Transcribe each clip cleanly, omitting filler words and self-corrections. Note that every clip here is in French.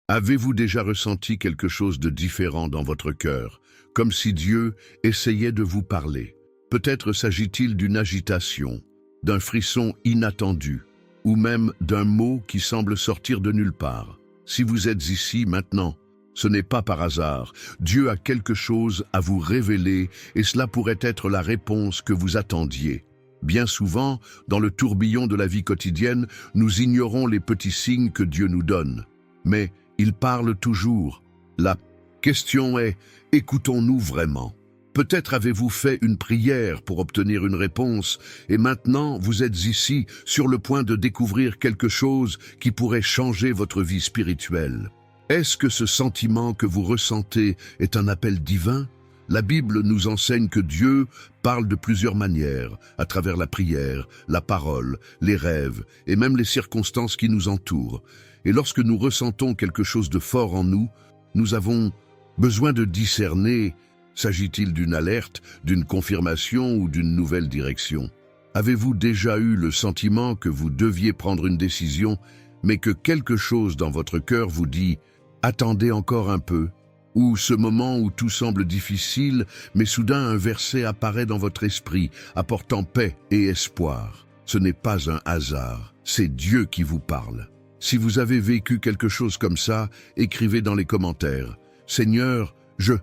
Avez-vous déjà ressenti quelque chose de différent dans votre cœur, comme si Dieu essayait de vous parler? Peut-être s'agit-il d'une agitation, d'un frisson inattendu, ou même d'un mot qui semble sortir de nulle part. Si vous êtes ici maintenant, ce n'est pas par hasard. Dieu a quelque chose à vous révéler et cela pourrait être la réponse que vous attendiez. Bien souvent, dans le tourbillon de la vie quotidienne, nous ignorons les petits signes que Dieu nous donne. Mais il parle toujours. La question est, écoutons-nous vraiment? Peut-être avez-vous fait une prière pour obtenir une réponse et maintenant vous êtes ici sur le point de découvrir quelque chose qui pourrait changer votre vie spirituelle. Est-ce que ce sentiment que vous ressentez est un appel divin? La Bible nous enseigne que Dieu parle de plusieurs manières, à travers la prière, la parole, les rêves et même les circonstances qui nous entourent. Et lorsque nous ressentons quelque chose de fort en nous, nous avons besoin de discerner, s'agit-il d'une alerte, d'une confirmation ou d'une nouvelle direction? Avez-vous déjà eu le sentiment que vous deviez prendre une décision, mais que quelque chose dans votre cœur vous dit « attendez encore un peu » ou ce moment où tout semble difficile, mais soudain un verset apparaît dans votre esprit, apportant paix et espoir? Ce n'est pas un hasard, c'est Dieu qui vous parle. Si vous avez vécu quelque chose comme ça, écrivez dans les commentaires « Seigneur, je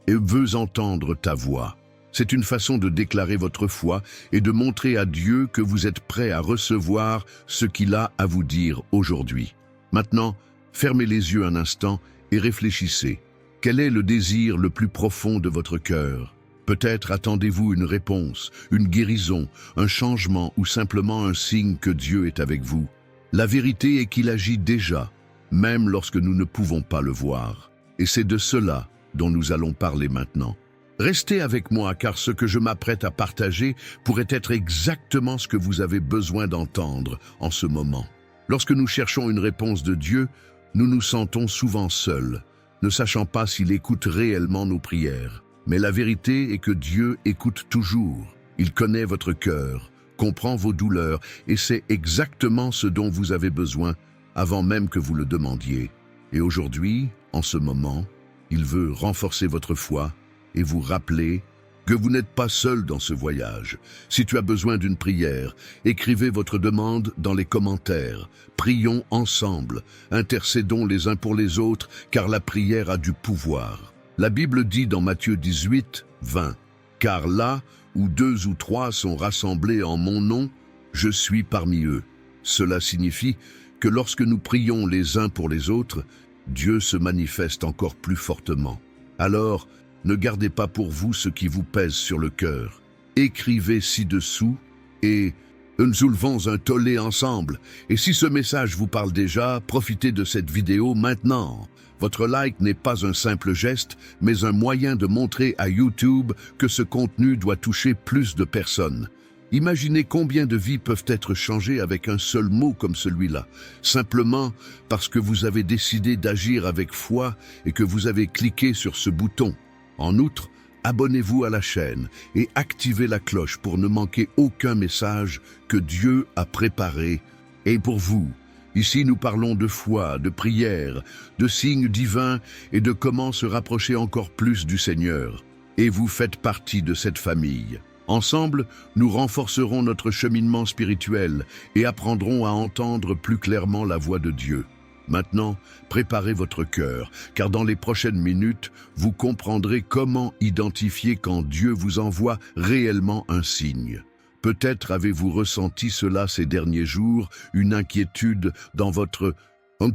veux entendre ta voix ». C'est une façon de déclarer votre foi et de montrer à Dieu que vous êtes prêt à recevoir ce qu'il a à vous dire aujourd'hui. Maintenant, fermez les yeux un instant et réfléchissez. Quel est le désir le plus profond de votre cœur? Peut-être attendez-vous une réponse, une guérison, un changement ou simplement un signe que Dieu est avec vous. La vérité est qu'il agit déjà, même lorsque nous ne pouvons pas le voir. Et c'est de cela dont nous allons parler maintenant. Restez avec moi car ce que je m'apprête à partager pourrait être exactement ce que vous avez besoin d'entendre en ce moment. Lorsque nous cherchons une réponse de Dieu, nous nous sentons souvent seuls, ne sachant pas s'il écoute réellement nos prières. Mais la vérité est que Dieu écoute toujours. Il connaît votre cœur, comprend vos douleurs et sait exactement ce dont vous avez besoin avant même que vous le demandiez. Et aujourd'hui, en ce moment, il veut renforcer votre foi et vous rappeler que vous n'êtes pas seul dans ce voyage. Si tu as besoin d'une prière, écrivez votre demande dans les commentaires. Prions ensemble, intercédons les uns pour les autres, car la prière a du pouvoir. La Bible dit dans Matthieu 18, 20, « Car là où 2 ou 3 sont rassemblés en mon nom, je suis parmi eux. » Cela signifie que lorsque nous prions les uns pour les autres, Dieu se manifeste encore plus fortement. Alors, ne gardez pas pour vous ce qui vous pèse sur le cœur. Écrivez ci-dessous et nous soulevons un tollé ensemble. Et si ce message vous parle déjà, profitez de cette vidéo maintenant. Votre like n'est pas un simple geste, mais un moyen de montrer à YouTube que ce contenu doit toucher plus de personnes. Imaginez combien de vies peuvent être changées avec un seul mot comme celui-là, simplement parce que vous avez décidé d'agir avec foi et que vous avez cliqué sur ce bouton. En outre, abonnez-vous à la chaîne et activez la cloche pour ne manquer aucun message que Dieu a préparé. Et pour vous, ici nous parlons de foi, de prière, de signes divins et de comment se rapprocher encore plus du Seigneur. Et vous faites partie de cette famille. Ensemble, nous renforcerons notre cheminement spirituel et apprendrons à entendre plus clairement la voix de Dieu. Maintenant, préparez votre cœur, car dans les prochaines minutes, vous comprendrez comment identifier quand Dieu vous envoie réellement un signe. Peut-être avez-vous ressenti cela ces derniers jours, une inquiétude dans votre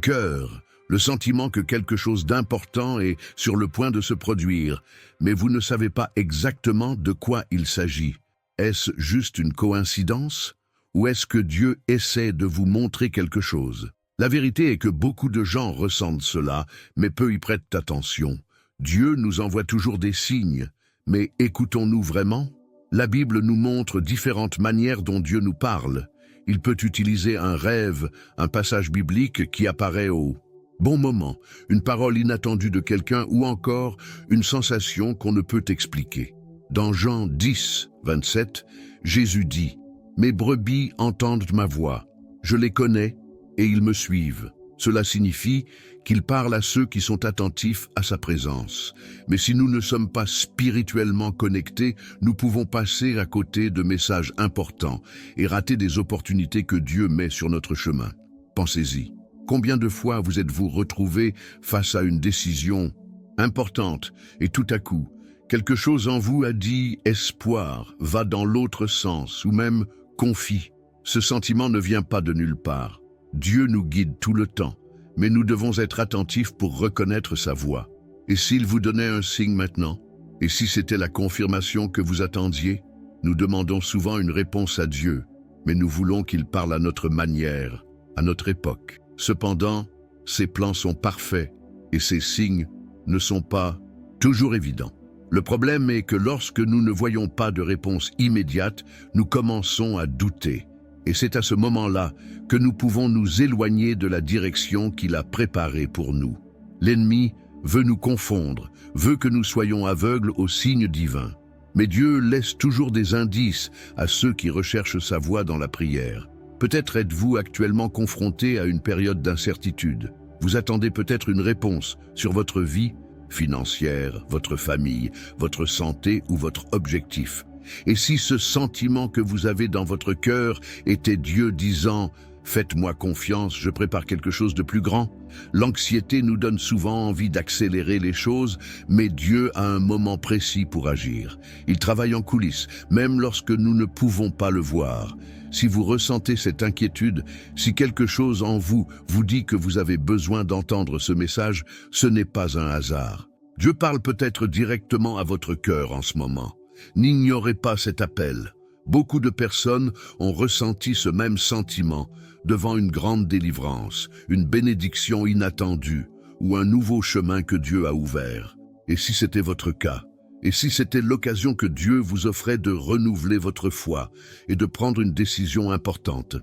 cœur, le sentiment que quelque chose d'important est sur le point de se produire, mais vous ne savez pas exactement de quoi il s'agit. Est-ce juste une coïncidence? Ou est-ce que Dieu essaie de vous montrer quelque chose? La vérité est que beaucoup de gens ressentent cela, mais peu y prêtent attention. Dieu nous envoie toujours des signes, mais écoutons-nous vraiment? La Bible nous montre différentes manières dont Dieu nous parle. Il peut utiliser un rêve, un passage biblique qui apparaît au bon moment, une parole inattendue de quelqu'un ou encore une sensation qu'on ne peut expliquer. Dans Jean 10, 27, Jésus dit « Mes brebis entendent ma voix, je les connais, et ils me suivent. Cela signifie qu'il parle à ceux qui sont attentifs à sa présence. Mais si nous ne sommes pas spirituellement connectés, nous pouvons passer à côté de messages importants et rater des opportunités que Dieu met sur notre chemin. Pensez-y. Combien de fois vous êtes-vous retrouvé face à une décision importante et tout à coup, quelque chose en vous a dit « espoir », va dans l'autre sens ou même « confie ». Ce sentiment ne vient pas de nulle part. Dieu nous guide tout le temps, mais nous devons être attentifs pour reconnaître sa voix. Et s'il vous donnait un signe maintenant? Et si c'était la confirmation que vous attendiez? Nous demandons souvent une réponse à Dieu, mais nous voulons qu'il parle à notre manière, à notre époque. Cependant, ses plans sont parfaits et ses signes ne sont pas toujours évidents. Le problème est que lorsque nous ne voyons pas de réponse immédiate, nous commençons à douter. Et c'est à ce moment-là que nous pouvons nous éloigner de la direction qu'il a préparée pour nous. L'ennemi veut nous confondre, veut que nous soyons aveugles aux signes divins. Mais Dieu laisse toujours des indices à ceux qui recherchent sa voie dans la prière. Peut-être êtes-vous actuellement confronté à une période d'incertitude. Vous attendez peut-être une réponse sur votre vie financière, votre famille, votre santé ou votre objectif. Et si ce sentiment que vous avez dans votre cœur était Dieu disant « Faites-moi confiance, je prépare quelque chose de plus grand », l'anxiété nous donne souvent envie d'accélérer les choses, mais Dieu a un moment précis pour agir. Il travaille en coulisses, même lorsque nous ne pouvons pas le voir. Si vous ressentez cette inquiétude, si quelque chose en vous vous dit que vous avez besoin d'entendre ce message, ce n'est pas un hasard. Dieu parle peut-être directement à votre cœur en ce moment. N'ignorez pas cet appel. Beaucoup de personnes ont ressenti ce même sentiment devant une grande délivrance, une bénédiction inattendue ou un nouveau chemin que Dieu a ouvert. Et si c'était votre cas? Et si c'était l'occasion que Dieu vous offrait de renouveler votre foi et de prendre une décision importante?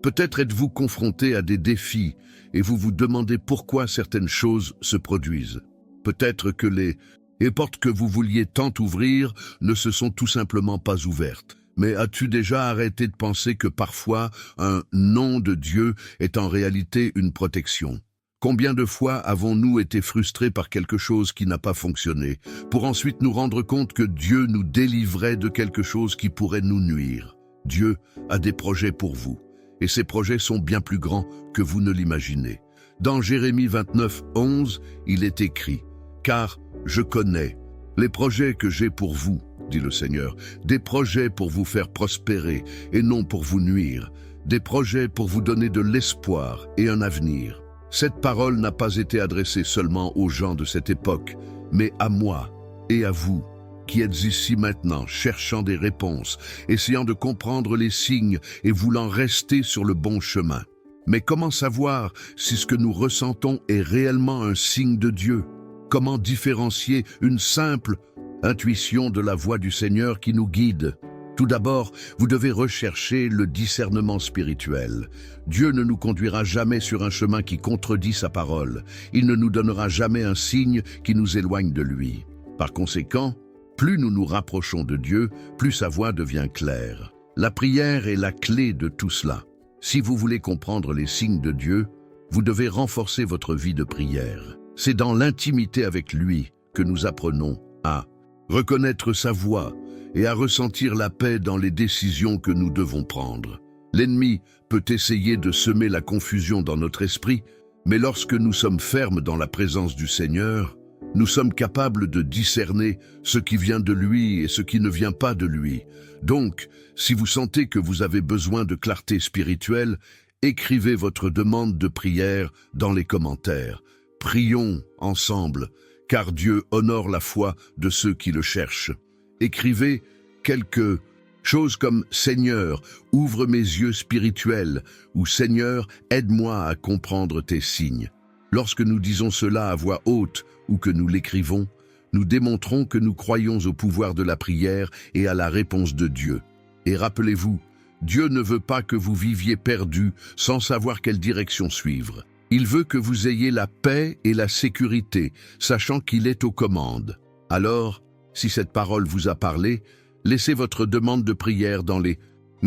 Peut-être êtes-vous confronté à des défis et vous vous demandez pourquoi certaines choses se produisent. Peut-être que les portes que vous vouliez tant ouvrir ne se sont tout simplement pas ouvertes. Mais as-tu déjà arrêté de penser que parfois un nom de Dieu est en réalité une protection? Combien de fois avons-nous été frustrés par quelque chose qui n'a pas fonctionné, pour ensuite nous rendre compte que Dieu nous délivrait de quelque chose qui pourrait nous nuire? Dieu a des projets pour vous, et ces projets sont bien plus grands que vous ne l'imaginez. Dans Jérémie 29, 11, il est écrit « Car je connais les projets que j'ai pour vous, dit le Seigneur, des projets pour vous faire prospérer et non pour vous nuire, des projets pour vous donner de l'espoir et un avenir. » Cette parole n'a pas été adressée seulement aux gens de cette époque, mais à moi et à vous, qui êtes ici maintenant, cherchant des réponses, essayant de comprendre les signes et voulant rester sur le bon chemin. Mais comment savoir si ce que nous ressentons est réellement un signe de Dieu? Comment différencier une simple intuition de la voix du Seigneur qui nous guide? Tout d'abord, vous devez rechercher le discernement spirituel. Dieu ne nous conduira jamais sur un chemin qui contredit sa parole. Il ne nous donnera jamais un signe qui nous éloigne de lui. Par conséquent, plus nous nous rapprochons de Dieu, plus sa voix devient claire. La prière est la clé de tout cela. Si vous voulez comprendre les signes de Dieu, vous devez renforcer votre vie de prière. C'est dans l'intimité avec lui que nous apprenons à reconnaître sa voix et à ressentir la paix dans les décisions que nous devons prendre. L'ennemi peut essayer de semer la confusion dans notre esprit, mais lorsque nous sommes fermes dans la présence du Seigneur, nous sommes capables de discerner ce qui vient de lui et ce qui ne vient pas de lui. Donc, si vous sentez que vous avez besoin de clarté spirituelle, écrivez votre demande de prière dans les commentaires. Prions ensemble, car Dieu honore la foi de ceux qui le cherchent. Écrivez quelque chose comme « Seigneur, ouvre mes yeux spirituels » ou « Seigneur, aide-moi à comprendre tes signes ». Lorsque nous disons cela à voix haute ou que nous l'écrivons, nous démontrons que nous croyons au pouvoir de la prière et à la réponse de Dieu. Et rappelez-vous, Dieu ne veut pas que vous viviez perdus sans savoir quelle direction suivre. Il veut que vous ayez la paix et la sécurité, sachant qu'il est aux commandes. Alors, si cette parole vous a parlé, laissez votre demande de prière dans les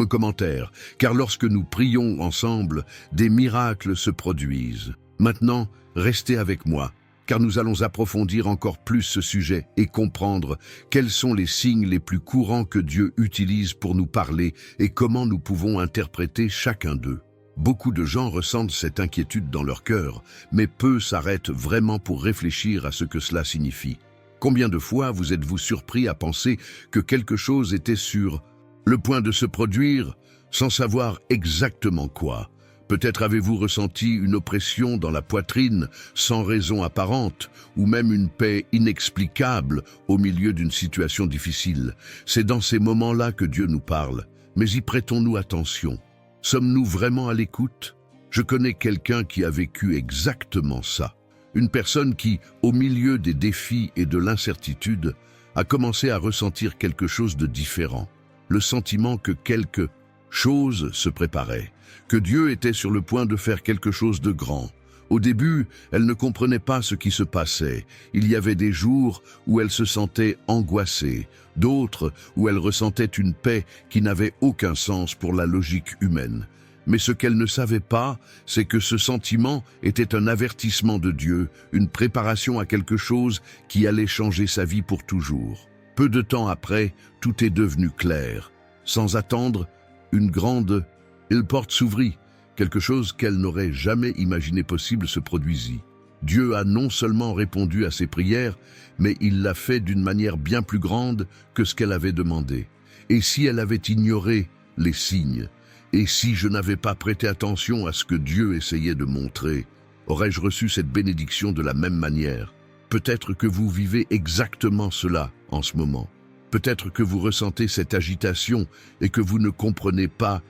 commentaires, car lorsque nous prions ensemble, des miracles se produisent. Maintenant, restez avec moi, car nous allons approfondir encore plus ce sujet et comprendre quels sont les signes les plus courants que Dieu utilise pour nous parler et comment nous pouvons interpréter chacun d'eux. Beaucoup de gens ressentent cette inquiétude dans leur cœur, mais peu s'arrêtent vraiment pour réfléchir à ce que cela signifie. Combien de fois vous êtes-vous surpris à penser que quelque chose était sur le point de se produire sans savoir exactement quoi? Peut-être avez-vous ressenti une oppression dans la poitrine sans raison apparente, ou même une paix inexplicable au milieu d'une situation difficile. C'est dans ces moments-là que Dieu nous parle, mais y prêtons-nous attention? Sommes-nous vraiment à l'écoute? Je connais quelqu'un qui a vécu exactement ça. Une personne qui, au milieu des défis et de l'incertitude, a commencé à ressentir quelque chose de différent. Le sentiment que quelque chose se préparait, que Dieu était sur le point de faire quelque chose de grand. Au début, elle ne comprenait pas ce qui se passait. Il y avait des jours où elle se sentait angoissée, d'autres où elle ressentait une paix qui n'avait aucun sens pour la logique humaine. Mais ce qu'elle ne savait pas, c'est que ce sentiment était un avertissement de Dieu, une préparation à quelque chose qui allait changer sa vie pour toujours. Peu de temps après, tout est devenu clair. Sans attendre, une grande porte s'ouvrit. Quelque chose qu'elle n'aurait jamais imaginé possible se produisit. Dieu a non seulement répondu à ses prières, mais il l'a fait d'une manière bien plus grande que ce qu'elle avait demandé. Et si elle avait ignoré les signes, et si je n'avais pas prêté attention à ce que Dieu essayait de montrer, aurais-je reçu cette bénédiction de la même manière? Peut-être que vous vivez exactement cela en ce moment. Peut-être que vous ressentez cette agitation et que vous ne comprenez pas.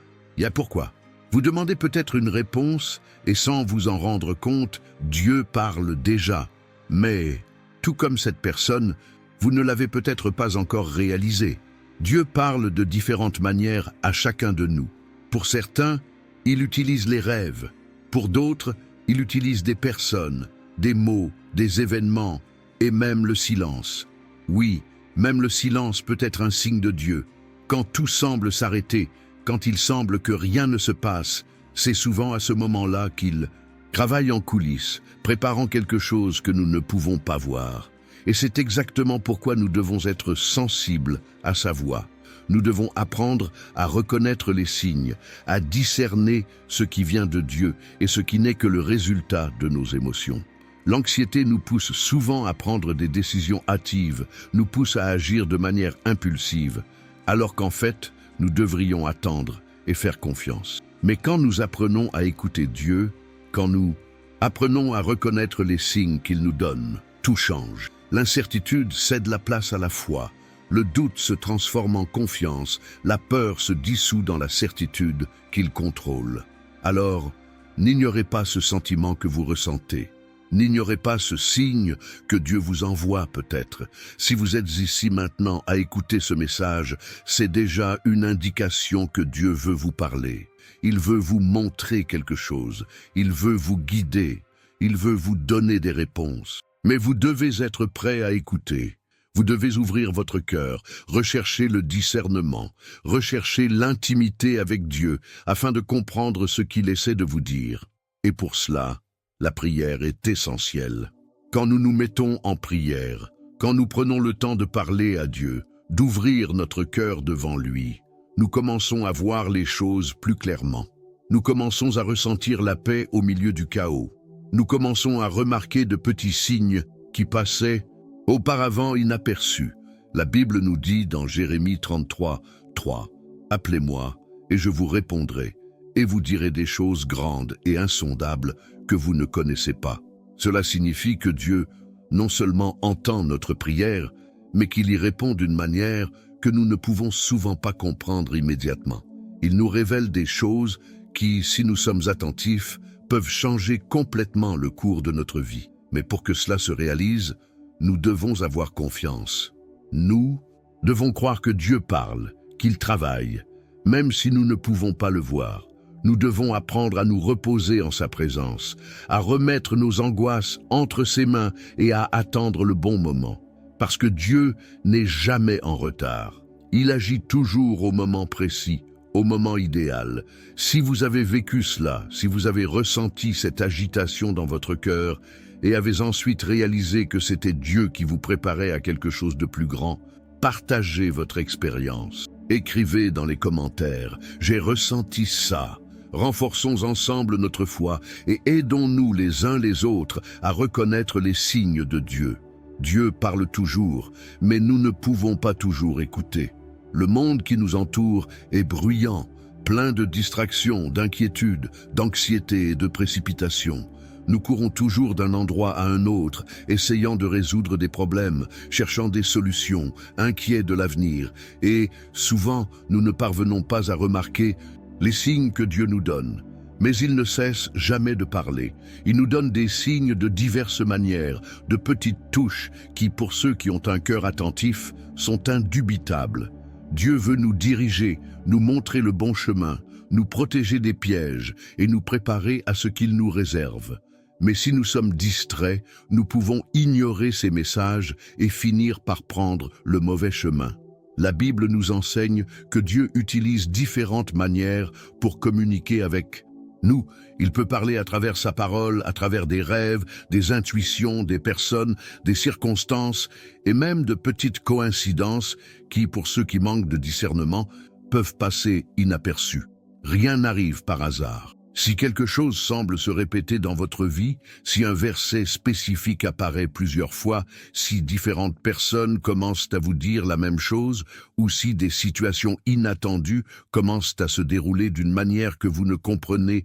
Pourquoi? Vous demandez peut-être une réponse et sans vous en rendre compte, Dieu parle déjà. Mais, tout comme cette personne, vous ne l'avez peut-être pas encore réalisé. Dieu parle de différentes manières à chacun de nous. Pour certains, il utilise les rêves. Pour d'autres, il utilise des personnes, des mots, des événements et même le silence. Oui, même le silence peut être un signe de Dieu. Quand tout semble s'arrêter, quand il semble que rien ne se passe, c'est souvent à ce moment-là qu'il travaille en coulisses, préparant quelque chose que nous ne pouvons pas voir. Et c'est exactement pourquoi nous devons être sensibles à sa voix. Nous devons apprendre à reconnaître les signes, à discerner ce qui vient de Dieu et ce qui n'est que le résultat de nos émotions. L'anxiété nous pousse souvent à prendre des décisions hâtives, nous pousse à agir de manière impulsive, alors qu'en fait, nous devrions attendre et faire confiance. Mais quand nous apprenons à écouter Dieu, quand nous apprenons à reconnaître les signes qu'il nous donne, tout change. L'incertitude cède la place à la foi, le doute se transforme en confiance, la peur se dissout dans la certitude qu'il contrôle. Alors, n'ignorez pas ce sentiment que vous ressentez. N'ignorez pas ce signe que Dieu vous envoie peut-être. Si vous êtes ici maintenant à écouter ce message, c'est déjà une indication que Dieu veut vous parler. Il veut vous montrer quelque chose. Il veut vous guider. Il veut vous donner des réponses. Mais vous devez être prêt à écouter. Vous devez ouvrir votre cœur, rechercher le discernement, rechercher l'intimité avec Dieu afin de comprendre ce qu'il essaie de vous dire. Et pour cela, la prière est essentielle. Quand nous nous mettons en prière, quand nous prenons le temps de parler à Dieu, d'ouvrir notre cœur devant lui, nous commençons à voir les choses plus clairement. Nous commençons à ressentir la paix au milieu du chaos. Nous commençons à remarquer de petits signes qui passaient auparavant inaperçus. La Bible nous dit dans Jérémie 33, 3, « Appelez-moi et je vous répondrai, et vous direz des choses grandes et insondables que vous ne connaissez pas. » Cela signifie que Dieu non seulement entend notre prière, mais qu'il y répond d'une manière que nous ne pouvons souvent pas comprendre immédiatement. Il nous révèle des choses qui, si nous sommes attentifs, peuvent changer complètement le cours de notre vie. Mais pour que cela se réalise, nous devons avoir confiance. Nous devons croire que Dieu parle, qu'il travaille, même si nous ne pouvons pas le voir. Nous devons apprendre à nous reposer en sa présence, à remettre nos angoisses entre ses mains et à attendre le bon moment. Parce que Dieu n'est jamais en retard. Il agit toujours au moment précis, au moment idéal. Si vous avez vécu cela, si vous avez ressenti cette agitation dans votre cœur et avez ensuite réalisé que c'était Dieu qui vous préparait à quelque chose de plus grand, partagez votre expérience. Écrivez dans les commentaires « J'ai ressenti ça ». Renforçons ensemble notre foi et aidons-nous les uns les autres à reconnaître les signes de Dieu. Dieu parle toujours, mais nous ne pouvons pas toujours écouter. Le monde qui nous entoure est bruyant, plein de distractions, d'inquiétudes, d'anxiété et de précipitations. Nous courons toujours d'un endroit à un autre, essayant de résoudre des problèmes, cherchant des solutions, inquiets de l'avenir. Et, souvent, nous ne parvenons pas à remarquer les signes que Dieu nous donne. Mais il ne cesse jamais de parler. Il nous donne des signes de diverses manières, de petites touches qui, pour ceux qui ont un cœur attentif, sont indubitables. Dieu veut nous diriger, nous montrer le bon chemin, nous protéger des pièges et nous préparer à ce qu'il nous réserve. Mais si nous sommes distraits, nous pouvons ignorer ces messages et finir par prendre le mauvais chemin. La Bible nous enseigne que Dieu utilise différentes manières pour communiquer avec nous. Il peut parler à travers sa parole, à travers des rêves, des intuitions, des personnes, des circonstances et même de petites coïncidences qui, pour ceux qui manquent de discernement, peuvent passer inaperçues. Rien n'arrive par hasard. Si quelque chose semble se répéter dans votre vie, si un verset spécifique apparaît plusieurs fois, si différentes personnes commencent à vous dire la même chose, ou si des situations inattendues commencent à se dérouler d'une manière que vous ne comprenez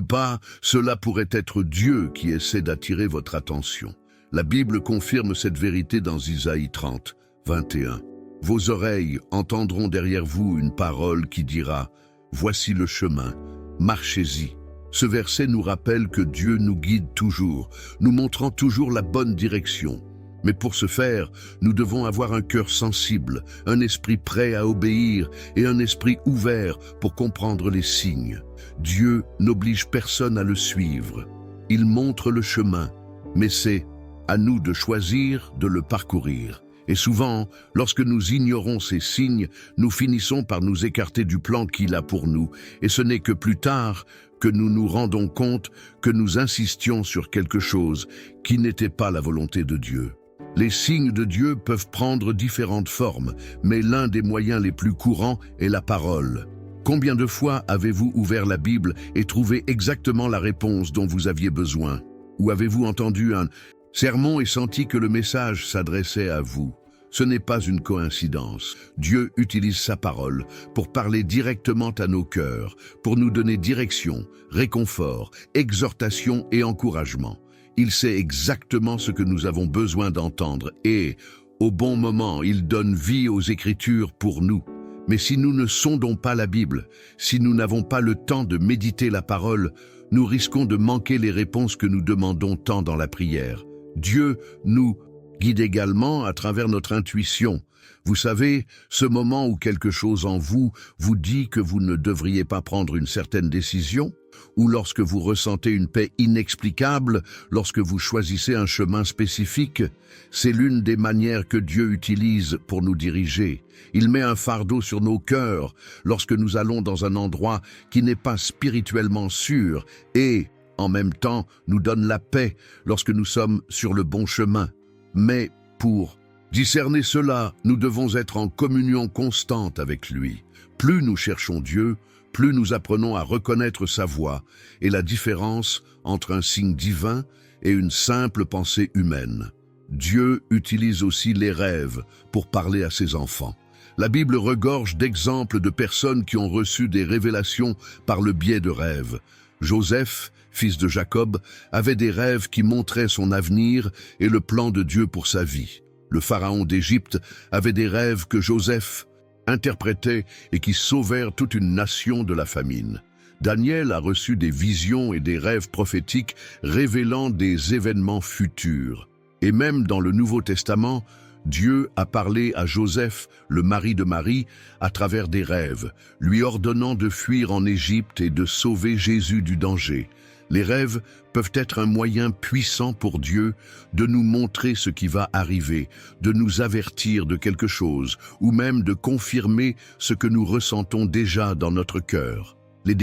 pas, cela pourrait être Dieu qui essaie d'attirer votre attention. La Bible confirme cette vérité dans Isaïe 30, 21. Vos oreilles entendront derrière vous une parole qui dira « Voici le chemin ». Marchez-y. Ce verset nous rappelle que Dieu nous guide toujours, nous montrant toujours la bonne direction. Mais pour ce faire, nous devons avoir un cœur sensible, un esprit prêt à obéir et un esprit ouvert pour comprendre les signes. Dieu n'oblige personne à le suivre. Il montre le chemin, mais c'est à nous de choisir de le parcourir. Et souvent, lorsque nous ignorons ces signes, nous finissons par nous écarter du plan qu'il a pour nous. Et ce n'est que plus tard que nous nous rendons compte que nous insistions sur quelque chose qui n'était pas la volonté de Dieu. Les signes de Dieu peuvent prendre différentes formes, mais l'un des moyens les plus courants est la parole. Combien de fois avez-vous ouvert la Bible et trouvé exactement la réponse dont vous aviez besoin? Ou avez-vous entendu un sermon et senti que le message s'adressait à vous? Ce n'est pas une coïncidence. Dieu utilise sa parole pour parler directement à nos cœurs, pour nous donner direction, réconfort, exhortation et encouragement. Il sait exactement ce que nous avons besoin d'entendre et, au bon moment, il donne vie aux Écritures pour nous. Mais si nous ne sondons pas la Bible, si nous n'avons pas le temps de méditer la parole, nous risquons de manquer les réponses que nous demandons tant dans la prière. Dieu nous guide également à travers notre intuition. Vous savez, ce moment où quelque chose en vous vous dit que vous ne devriez pas prendre une certaine décision, ou lorsque vous ressentez une paix inexplicable, lorsque vous choisissez un chemin spécifique, c'est l'une des manières que Dieu utilise pour nous diriger. Il met un fardeau sur nos cœurs lorsque nous allons dans un endroit qui n'est pas spirituellement sûr et, en même temps, nous donne la paix lorsque nous sommes sur le bon chemin. Mais pour discerner cela, nous devons être en communion constante avec lui. Plus nous cherchons Dieu, plus nous apprenons à reconnaître sa voix et la différence entre un signe divin et une simple pensée humaine. Dieu utilise aussi les rêves pour parler à ses enfants. La Bible regorge d'exemples de personnes qui ont reçu des révélations par le biais de rêves. Joseph, fils de Jacob, avait des rêves qui montraient son avenir et le plan de Dieu pour sa vie. Le pharaon d'Égypte avait des rêves que Joseph interprétait et qui sauvèrent toute une nation de la famine. Daniel a reçu des visions et des rêves prophétiques révélant des événements futurs. Et même dans le Nouveau Testament, Dieu a parlé à Joseph, le mari de Marie, à travers des rêves, lui ordonnant de fuir en Égypte et de sauver Jésus du danger. Les rêves peuvent être un moyen puissant pour Dieu de nous montrer ce qui va arriver, de nous avertir de quelque chose, ou même de confirmer ce que nous ressentons déjà dans notre cœur. Les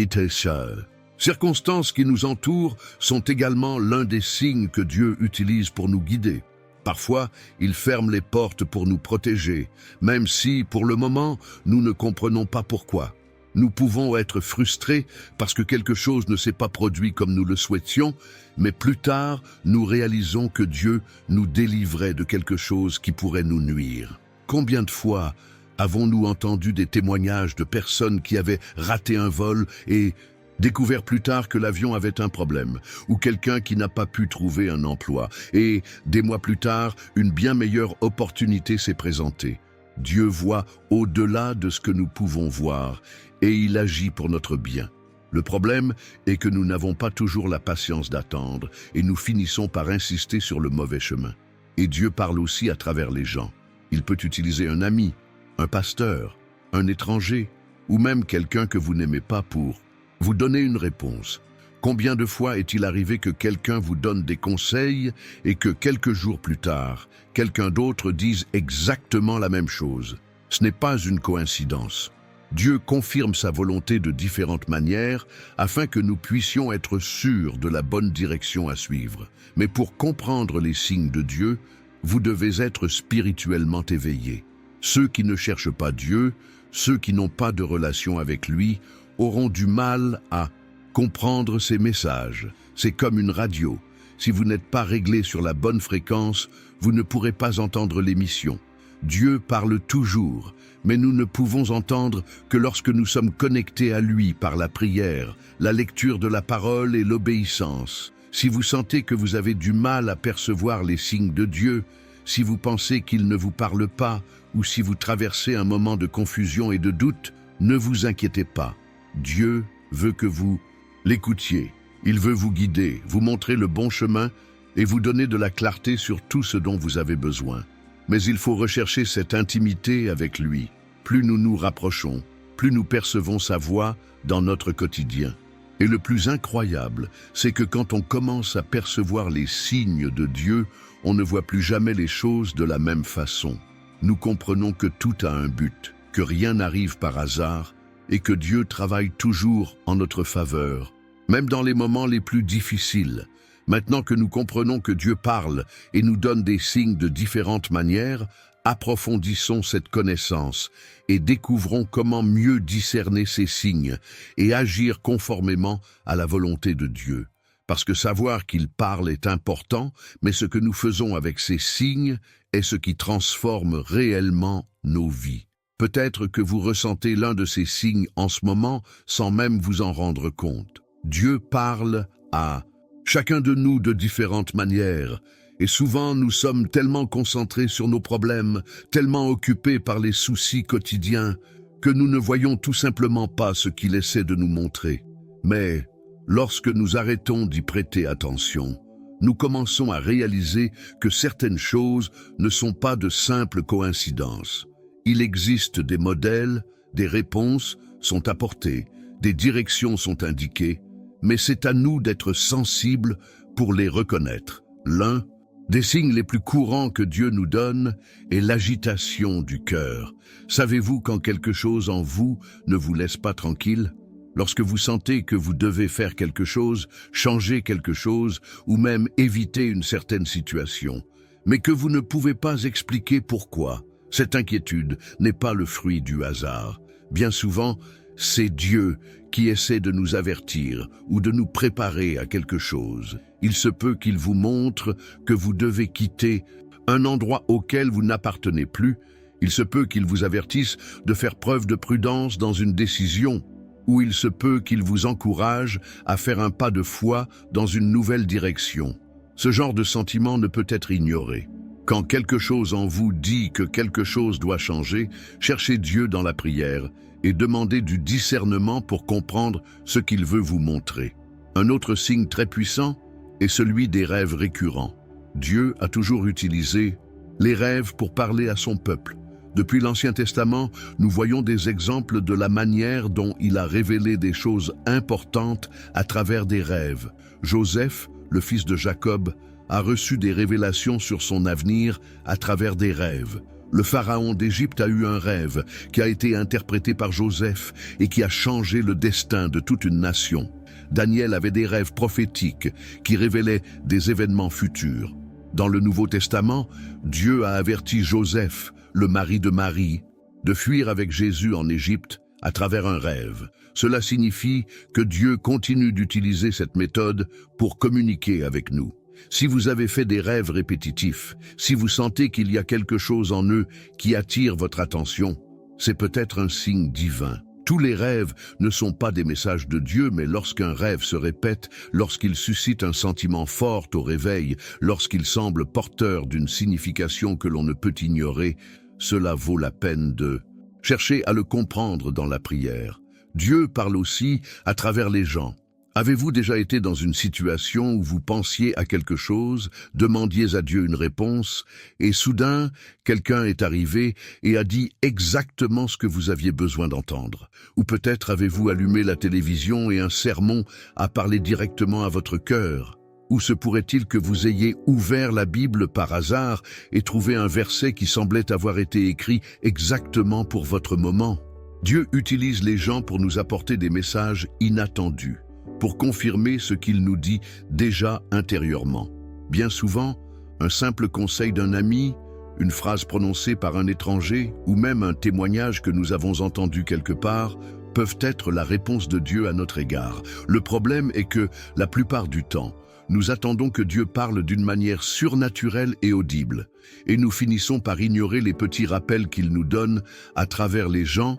circonstances qui nous entourent sont également l'un des signes que Dieu utilise pour nous guider. Parfois, il ferme les portes pour nous protéger, même si, pour le moment, nous ne comprenons pas pourquoi. Nous pouvons être frustrés parce que quelque chose ne s'est pas produit comme nous le souhaitions, mais plus tard, nous réalisons que Dieu nous délivrait de quelque chose qui pourrait nous nuire. Combien de fois avons-nous entendu des témoignages de personnes qui avaient raté un vol et découvert plus tard que l'avion avait un problème, ou quelqu'un qui n'a pas pu trouver un emploi, et des mois plus tard, une bien meilleure opportunité s'est présentée. Dieu voit au-delà de ce que nous pouvons voir, et il agit pour notre bien. Le problème est que nous n'avons pas toujours la patience d'attendre, et nous finissons par insister sur le mauvais chemin. Et Dieu parle aussi à travers les gens. Il peut utiliser un ami, un pasteur, un étranger, ou même quelqu'un que vous n'aimez pas pour vous donner une réponse. Combien de fois est-il arrivé que quelqu'un vous donne des conseils et que quelques jours plus tard, quelqu'un d'autre dise exactement la même chose? Ce n'est pas une coïncidence. Dieu confirme sa volonté de différentes manières afin que nous puissions être sûrs de la bonne direction à suivre. Mais pour comprendre les signes de Dieu, vous devez être spirituellement éveillés. Ceux qui ne cherchent pas Dieu, ceux qui n'ont pas de relation avec lui, auront du mal à comprendre ces messages. C'est comme une radio. Si vous n'êtes pas réglé sur la bonne fréquence, vous ne pourrez pas entendre l'émission. Dieu parle toujours, mais nous ne pouvons entendre que lorsque nous sommes connectés à lui par la prière, la lecture de la parole et l'obéissance. Si vous sentez que vous avez du mal à percevoir les signes de Dieu, si vous pensez qu'il ne vous parle pas, ou si vous traversez un moment de confusion et de doute, ne vous inquiétez pas. Dieu veut que vous l'écoutiez. Il veut vous guider, vous montrer le bon chemin et vous donner de la clarté sur tout ce dont vous avez besoin. Mais il faut rechercher cette intimité avec lui. Plus nous nous rapprochons, plus nous percevons sa voix dans notre quotidien. Et le plus incroyable, c'est que quand on commence à percevoir les signes de Dieu, on ne voit plus jamais les choses de la même façon. Nous comprenons que tout a un but, que rien n'arrive par hasard, et que Dieu travaille toujours en notre faveur, même dans les moments les plus difficiles. Maintenant que nous comprenons que Dieu parle et nous donne des signes de différentes manières, approfondissons cette connaissance et découvrons comment mieux discerner ces signes et agir conformément à la volonté de Dieu. Parce que savoir qu'il parle est important, mais ce que nous faisons avec ces signes est ce qui transforme réellement nos vies. Peut-être que vous ressentez l'un de ces signes en ce moment sans même vous en rendre compte. Dieu parle à chacun de nous de différentes manières, et souvent nous sommes tellement concentrés sur nos problèmes, tellement occupés par les soucis quotidiens, que nous ne voyons tout simplement pas ce qu'il essaie de nous montrer. Mais lorsque nous arrêtons d'y prêter attention, nous commençons à réaliser que certaines choses ne sont pas de simples coïncidences. Il existe des modèles, des réponses sont apportées, des directions sont indiquées, mais c'est à nous d'être sensibles pour les reconnaître. L'un des signes les plus courants que Dieu nous donne est l'agitation du cœur. Savez-vous quand quelque chose en vous ne vous laisse pas tranquille? Lorsque vous sentez que vous devez faire quelque chose, changer quelque chose, ou même éviter une certaine situation, mais que vous ne pouvez pas expliquer pourquoi. Cette inquiétude n'est pas le fruit du hasard. Bien souvent, c'est Dieu qui essaie de nous avertir ou de nous préparer à quelque chose. Il se peut qu'il vous montre que vous devez quitter un endroit auquel vous n'appartenez plus. Il se peut qu'il vous avertisse de faire preuve de prudence dans une décision, ou il se peut qu'il vous encourage à faire un pas de foi dans une nouvelle direction. Ce genre de sentiment ne peut être ignoré. Quand quelque chose en vous dit que quelque chose doit changer, cherchez Dieu dans la prière et demandez du discernement pour comprendre ce qu'il veut vous montrer. Un autre signe très puissant est celui des rêves récurrents. Dieu a toujours utilisé les rêves pour parler à son peuple. Depuis l'Ancien Testament, nous voyons des exemples de la manière dont il a révélé des choses importantes à travers des rêves. Joseph, le fils de Jacob, a reçu des révélations sur son avenir à travers des rêves. Le pharaon d'Égypte a eu un rêve qui a été interprété par Joseph et qui a changé le destin de toute une nation. Daniel avait des rêves prophétiques qui révélaient des événements futurs. Dans le Nouveau Testament, Dieu a averti Joseph, le mari de Marie, de fuir avec Jésus en Égypte à travers un rêve. Cela signifie que Dieu continue d'utiliser cette méthode pour communiquer avec nous. Si vous avez fait des rêves répétitifs, si vous sentez qu'il y a quelque chose en eux qui attire votre attention, c'est peut-être un signe divin. Tous les rêves ne sont pas des messages de Dieu, mais lorsqu'un rêve se répète, lorsqu'il suscite un sentiment fort au réveil, lorsqu'il semble porteur d'une signification que l'on ne peut ignorer, cela vaut la peine de chercher à le comprendre dans la prière. Dieu parle aussi à travers les gens. Avez-vous déjà été dans une situation où vous pensiez à quelque chose, demandiez à Dieu une réponse, et soudain, quelqu'un est arrivé et a dit exactement ce que vous aviez besoin d'entendre? Ou peut-être avez-vous allumé la télévision et un sermon a parlé directement à votre cœur? Ou se pourrait-il que vous ayez ouvert la Bible par hasard et trouvé un verset qui semblait avoir été écrit exactement pour votre moment? Dieu utilise les gens pour nous apporter des messages inattendus, pour confirmer ce qu'il nous dit déjà intérieurement. Bien souvent, un simple conseil d'un ami, une phrase prononcée par un étranger ou même un témoignage que nous avons entendu quelque part peuvent être la réponse de Dieu à notre égard. Le problème est que, la plupart du temps, nous attendons que Dieu parle d'une manière surnaturelle et audible, et nous finissons par ignorer les petits rappels qu'il nous donne à travers les gens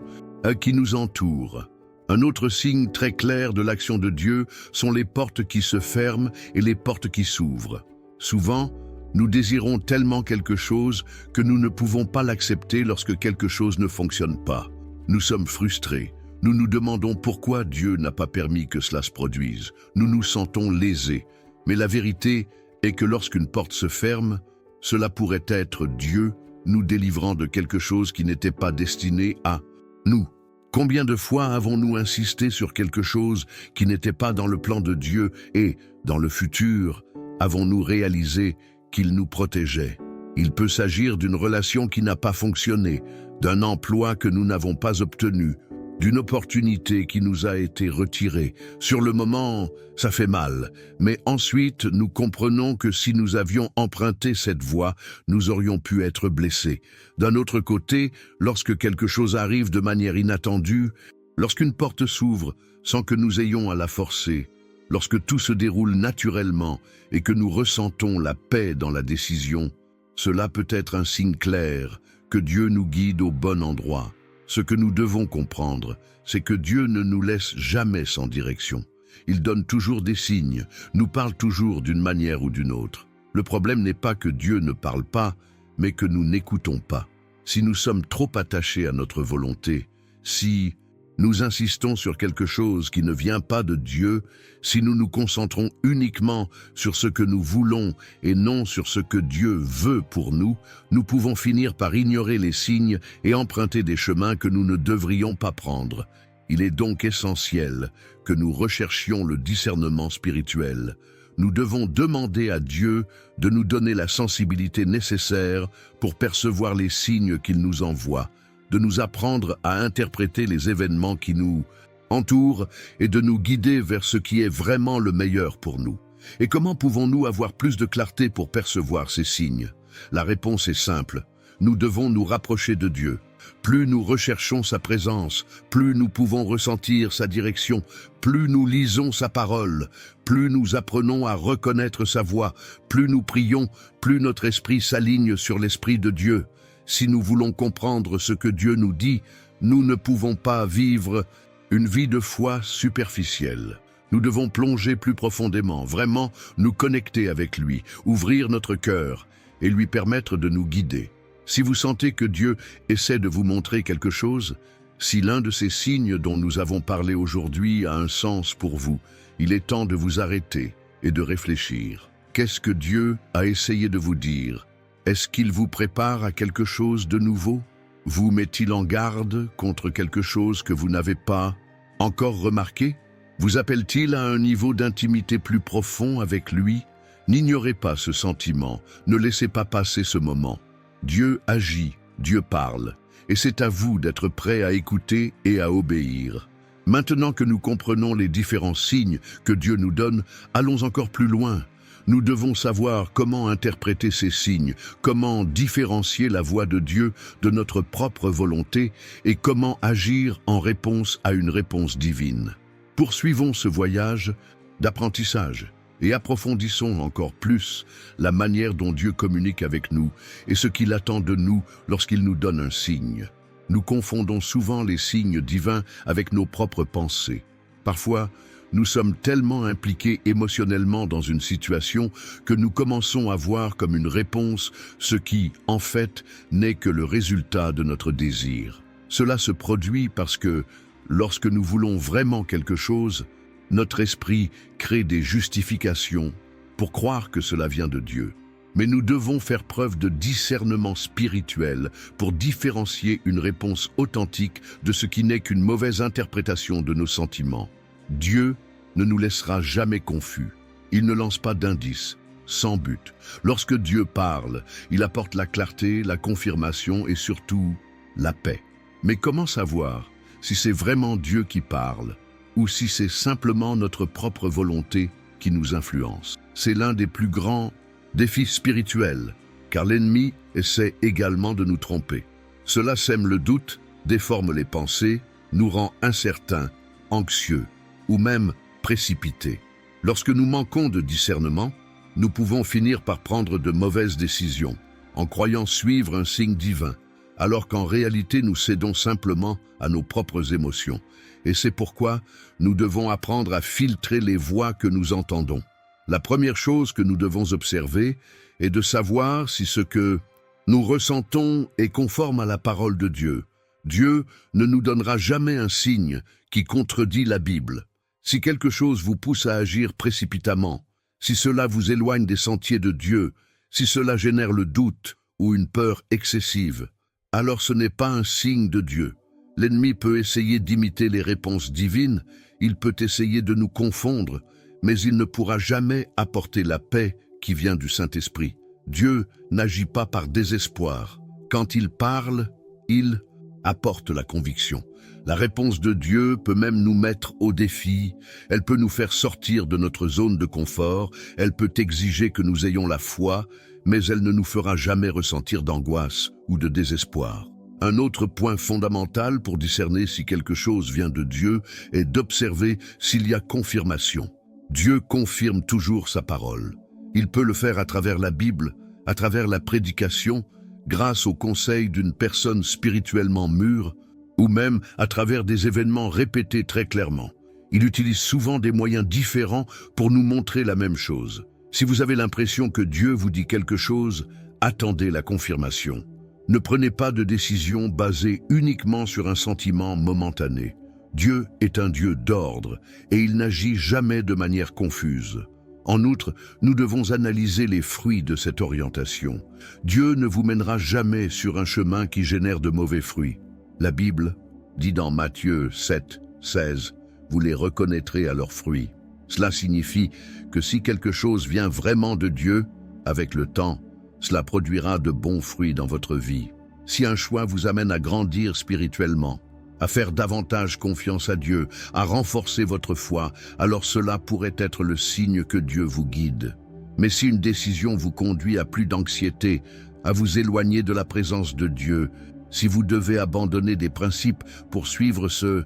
qui nous entourent. Un autre signe très clair de l'action de Dieu sont les portes qui se ferment et les portes qui s'ouvrent. Souvent, nous désirons tellement quelque chose que nous ne pouvons pas l'accepter lorsque quelque chose ne fonctionne pas. Nous sommes frustrés. Nous nous demandons pourquoi Dieu n'a pas permis que cela se produise. Nous nous sentons lésés. Mais la vérité est que lorsqu'une porte se ferme, cela pourrait être Dieu nous délivrant de quelque chose qui n'était pas destiné à nous. Combien de fois avons-nous insisté sur quelque chose qui n'était pas dans le plan de Dieu et, dans le futur, avons-nous réalisé qu'il nous protégeait? Il peut s'agir d'une relation qui n'a pas fonctionné, d'un emploi que nous n'avons pas obtenu, d'une opportunité qui nous a été retirée. Sur le moment, ça fait mal, mais ensuite nous comprenons que si nous avions emprunté cette voie, nous aurions pu être blessés. D'un autre côté, lorsque quelque chose arrive de manière inattendue, lorsqu'une porte s'ouvre sans que nous ayons à la forcer, lorsque tout se déroule naturellement et que nous ressentons la paix dans la décision, cela peut être un signe clair que Dieu nous guide au bon endroit. Ce que nous devons comprendre, c'est que Dieu ne nous laisse jamais sans direction. Il donne toujours des signes, nous parle toujours d'une manière ou d'une autre. Le problème n'est pas que Dieu ne parle pas, mais que nous n'écoutons pas. Si nous sommes trop attachés à notre volonté, si nous insistons sur quelque chose qui ne vient pas de Dieu, si nous nous concentrons uniquement sur ce que nous voulons et non sur ce que Dieu veut pour nous, nous pouvons finir par ignorer les signes et emprunter des chemins que nous ne devrions pas prendre. Il est donc essentiel que nous recherchions le discernement spirituel. Nous devons demander à Dieu de nous donner la sensibilité nécessaire pour percevoir les signes qu'il nous envoie, de nous apprendre à interpréter les événements qui nous entourent et de nous guider vers ce qui est vraiment le meilleur pour nous. Et comment pouvons-nous avoir plus de clarté pour percevoir ces signes? La réponse est simple. Nous devons nous rapprocher de Dieu. Plus nous recherchons sa présence, plus nous pouvons ressentir sa direction, plus nous lisons sa parole, plus nous apprenons à reconnaître sa voix, plus nous prions, plus notre esprit s'aligne sur l'esprit de Dieu. Si nous voulons comprendre ce que Dieu nous dit, nous ne pouvons pas vivre une vie de foi superficielle. Nous devons plonger plus profondément, vraiment nous connecter avec lui, ouvrir notre cœur et lui permettre de nous guider. Si vous sentez que Dieu essaie de vous montrer quelque chose, si l'un de ces signes dont nous avons parlé aujourd'hui a un sens pour vous, il est temps de vous arrêter et de réfléchir. Qu'est-ce que Dieu a essayé de vous dire? Est-ce qu'il vous prépare à quelque chose de nouveau? Vous met-il en garde contre quelque chose que vous n'avez pas encore remarqué? Vous appelle-t-il à un niveau d'intimité plus profond avec lui? N'ignorez pas ce sentiment, ne laissez pas passer ce moment. Dieu agit, Dieu parle, et c'est à vous d'être prêt à écouter et à obéir. Maintenant que nous comprenons les différents signes que Dieu nous donne, allons encore plus loin. Nous devons savoir comment interpréter ces signes, comment différencier la voix de Dieu de notre propre volonté et comment agir en réponse à une réponse divine. Poursuivons ce voyage d'apprentissage et approfondissons encore plus la manière dont Dieu communique avec nous et ce qu'il attend de nous lorsqu'il nous donne un signe. Nous confondons souvent les signes divins avec nos propres pensées. Parfois, nous sommes tellement impliqués émotionnellement dans une situation que nous commençons à voir comme une réponse ce qui, en fait, n'est que le résultat de notre désir. Cela se produit parce que, lorsque nous voulons vraiment quelque chose, notre esprit crée des justifications pour croire que cela vient de Dieu. Mais nous devons faire preuve de discernement spirituel pour différencier une réponse authentique de ce qui n'est qu'une mauvaise interprétation de nos sentiments. Dieu ne nous laissera jamais confus. Il ne lance pas d'indices, sans but. Lorsque Dieu parle, il apporte la clarté, la confirmation et surtout la paix. Mais comment savoir si c'est vraiment Dieu qui parle ou si c'est simplement notre propre volonté qui nous influence? C'est l'un des plus grands défis spirituels, car l'ennemi essaie également de nous tromper. Cela sème le doute, déforme les pensées, nous rend incertains, anxieux ou même précipités. Lorsque nous manquons de discernement, nous pouvons finir par prendre de mauvaises décisions, en croyant suivre un signe divin, alors qu'en réalité nous cédons simplement à nos propres émotions. Et c'est pourquoi nous devons apprendre à filtrer les voix que nous entendons. La première chose que nous devons observer est de savoir si ce que nous ressentons est conforme à la parole de Dieu. Dieu ne nous donnera jamais un signe qui contredit la Bible. Si quelque chose vous pousse à agir précipitamment, si cela vous éloigne des sentiers de Dieu, si cela génère le doute ou une peur excessive, alors ce n'est pas un signe de Dieu. L'ennemi peut essayer d'imiter les réponses divines, il peut essayer de nous confondre, mais il ne pourra jamais apporter la paix qui vient du Saint-Esprit. Dieu n'agit pas par désespoir. Quand il parle, il apporte la conviction. La réponse de Dieu peut même nous mettre au défi, elle peut nous faire sortir de notre zone de confort, elle peut exiger que nous ayons la foi, mais elle ne nous fera jamais ressentir d'angoisse ou de désespoir. Un autre point fondamental pour discerner si quelque chose vient de Dieu est d'observer s'il y a confirmation. Dieu confirme toujours sa parole. Il peut le faire à travers la Bible, à travers la prédication, grâce au conseil d'une personne spirituellement mûre, ou même à travers des événements répétés très clairement. Il utilise souvent des moyens différents pour nous montrer la même chose. Si vous avez l'impression que Dieu vous dit quelque chose, attendez la confirmation. Ne prenez pas de décision basée uniquement sur un sentiment momentané. Dieu est un Dieu d'ordre et il n'agit jamais de manière confuse. En outre, nous devons analyser les fruits de cette orientation. Dieu ne vous mènera jamais sur un chemin qui génère de mauvais fruits. La Bible dit dans Matthieu 7, 16, « Vous les reconnaîtrez à leurs fruits ». Cela signifie que si quelque chose vient vraiment de Dieu, avec le temps, cela produira de bons fruits dans votre vie. Si un choix vous amène à grandir spirituellement, à faire davantage confiance à Dieu, à renforcer votre foi, alors cela pourrait être le signe que Dieu vous guide. Mais si une décision vous conduit à plus d'anxiété, à vous éloigner de la présence de Dieu, si vous devez abandonner des principes pour suivre ce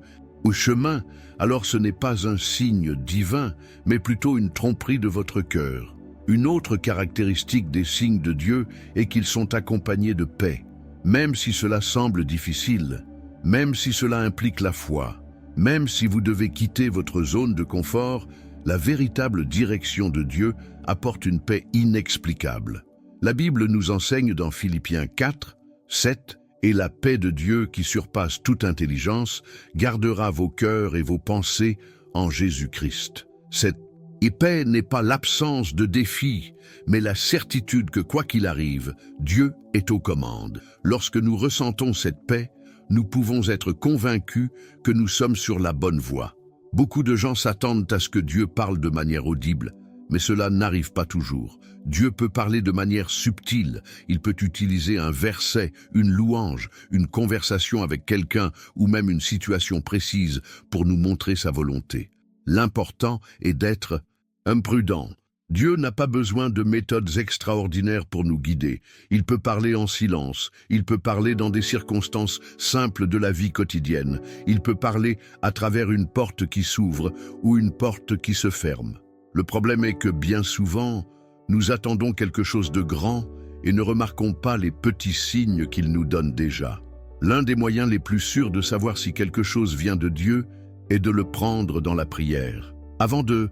chemin, alors ce n'est pas un signe divin, mais plutôt une tromperie de votre cœur. Une autre caractéristique des signes de Dieu est qu'ils sont accompagnés de paix. Même si cela semble difficile, même si cela implique la foi, même si vous devez quitter votre zone de confort, la véritable direction de Dieu apporte une paix inexplicable. La Bible nous enseigne dans Philippiens 4, 7, « Et la paix de Dieu qui surpasse toute intelligence gardera vos cœurs et vos pensées en Jésus-Christ. » Cette paix n'est pas l'absence de défis, mais la certitude que quoi qu'il arrive, Dieu est aux commandes. Lorsque nous ressentons cette paix, nous pouvons être convaincus que nous sommes sur la bonne voie. Beaucoup de gens s'attendent à ce que Dieu parle de manière audible, mais cela n'arrive pas toujours. Dieu peut parler de manière subtile, il peut utiliser un verset, une louange, une conversation avec quelqu'un ou même une situation précise pour nous montrer sa volonté. L'important est d'être imprudent. Dieu n'a pas besoin de méthodes extraordinaires pour nous guider. Il peut parler en silence, il peut parler dans des circonstances simples de la vie quotidienne, il peut parler à travers une porte qui s'ouvre ou une porte qui se ferme. Le problème est que bien souvent, nous attendons quelque chose de grand et ne remarquons pas les petits signes qu'il nous donne déjà. L'un des moyens les plus sûrs de savoir si quelque chose vient de Dieu est de le prendre dans la prière. Avant de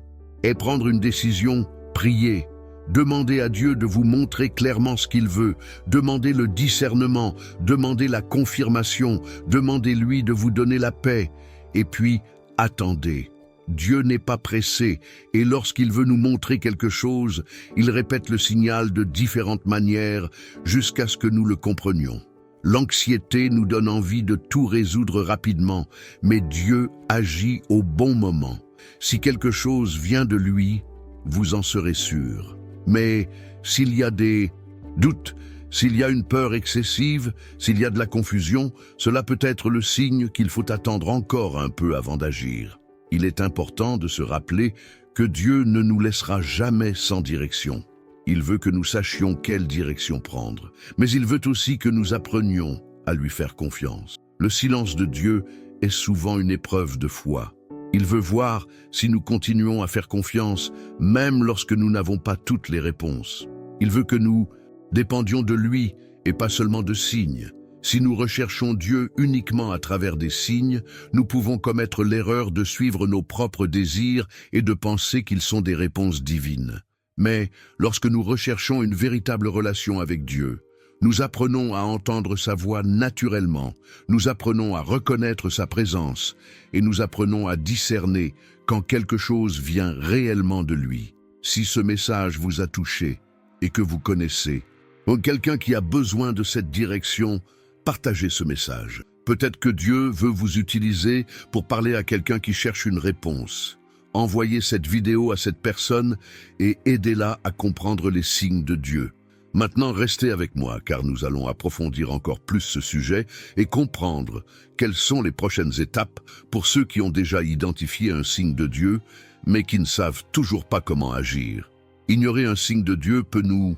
prendre une décision, priez. Demandez à Dieu de vous montrer clairement ce qu'il veut. Demandez le discernement, demandez la confirmation, demandez-lui de vous donner la paix. Et puis, attendez. Dieu n'est pas pressé, et lorsqu'il veut nous montrer quelque chose, il répète le signal de différentes manières jusqu'à ce que nous le comprenions. L'anxiété nous donne envie de tout résoudre rapidement, mais Dieu agit au bon moment. Si quelque chose vient de lui, vous en serez sûr. Mais s'il y a des doutes, s'il y a une peur excessive, s'il y a de la confusion, cela peut être le signe qu'il faut attendre encore un peu avant d'agir. Il est important de se rappeler que Dieu ne nous laissera jamais sans direction. Il veut que nous sachions quelle direction prendre, mais il veut aussi que nous apprenions à lui faire confiance. Le silence de Dieu est souvent une épreuve de foi. Il veut voir si nous continuons à faire confiance, même lorsque nous n'avons pas toutes les réponses. Il veut que nous dépendions de lui et pas seulement de signes. Si nous recherchons Dieu uniquement à travers des signes, nous pouvons commettre l'erreur de suivre nos propres désirs et de penser qu'ils sont des réponses divines. Mais lorsque nous recherchons une véritable relation avec Dieu, nous apprenons à entendre sa voix naturellement, nous apprenons à reconnaître sa présence et nous apprenons à discerner quand quelque chose vient réellement de lui. Si ce message vous a touché et que vous connaissez, ou quelqu'un qui a besoin de cette direction, partagez ce message. Peut-être que Dieu veut vous utiliser pour parler à quelqu'un qui cherche une réponse. Envoyez cette vidéo à cette personne et aidez-la à comprendre les signes de Dieu. Maintenant, restez avec moi car nous allons approfondir encore plus ce sujet et comprendre quelles sont les prochaines étapes pour ceux qui ont déjà identifié un signe de Dieu mais qui ne savent toujours pas comment agir. Ignorer un signe de Dieu peut nous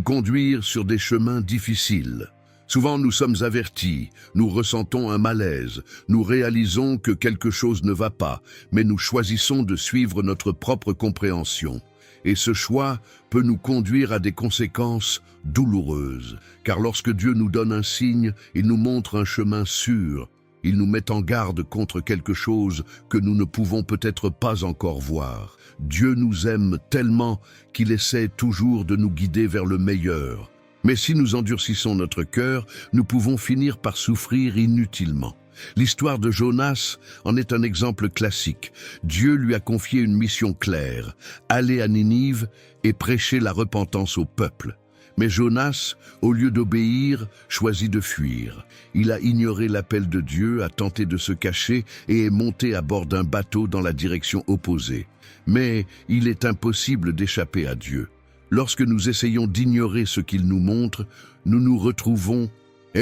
conduire sur des chemins difficiles. Souvent nous sommes avertis, nous ressentons un malaise, nous réalisons que quelque chose ne va pas, mais nous choisissons de suivre notre propre compréhension. Et ce choix peut nous conduire à des conséquences douloureuses, car lorsque Dieu nous donne un signe, il nous montre un chemin sûr, il nous met en garde contre quelque chose que nous ne pouvons peut-être pas encore voir. Dieu nous aime tellement qu'il essaie toujours de nous guider vers le meilleur. Mais si nous endurcissons notre cœur, nous pouvons finir par souffrir inutilement. L'histoire de Jonas en est un exemple classique. Dieu lui a confié une mission claire, aller à Ninive et prêcher la repentance au peuple. Mais Jonas, au lieu d'obéir, choisit de fuir. Il a ignoré l'appel de Dieu, a tenté de se cacher et est monté à bord d'un bateau dans la direction opposée. Mais il est impossible d'échapper à Dieu. Lorsque nous essayons d'ignorer ce qu'il nous montre, nous nous retrouvons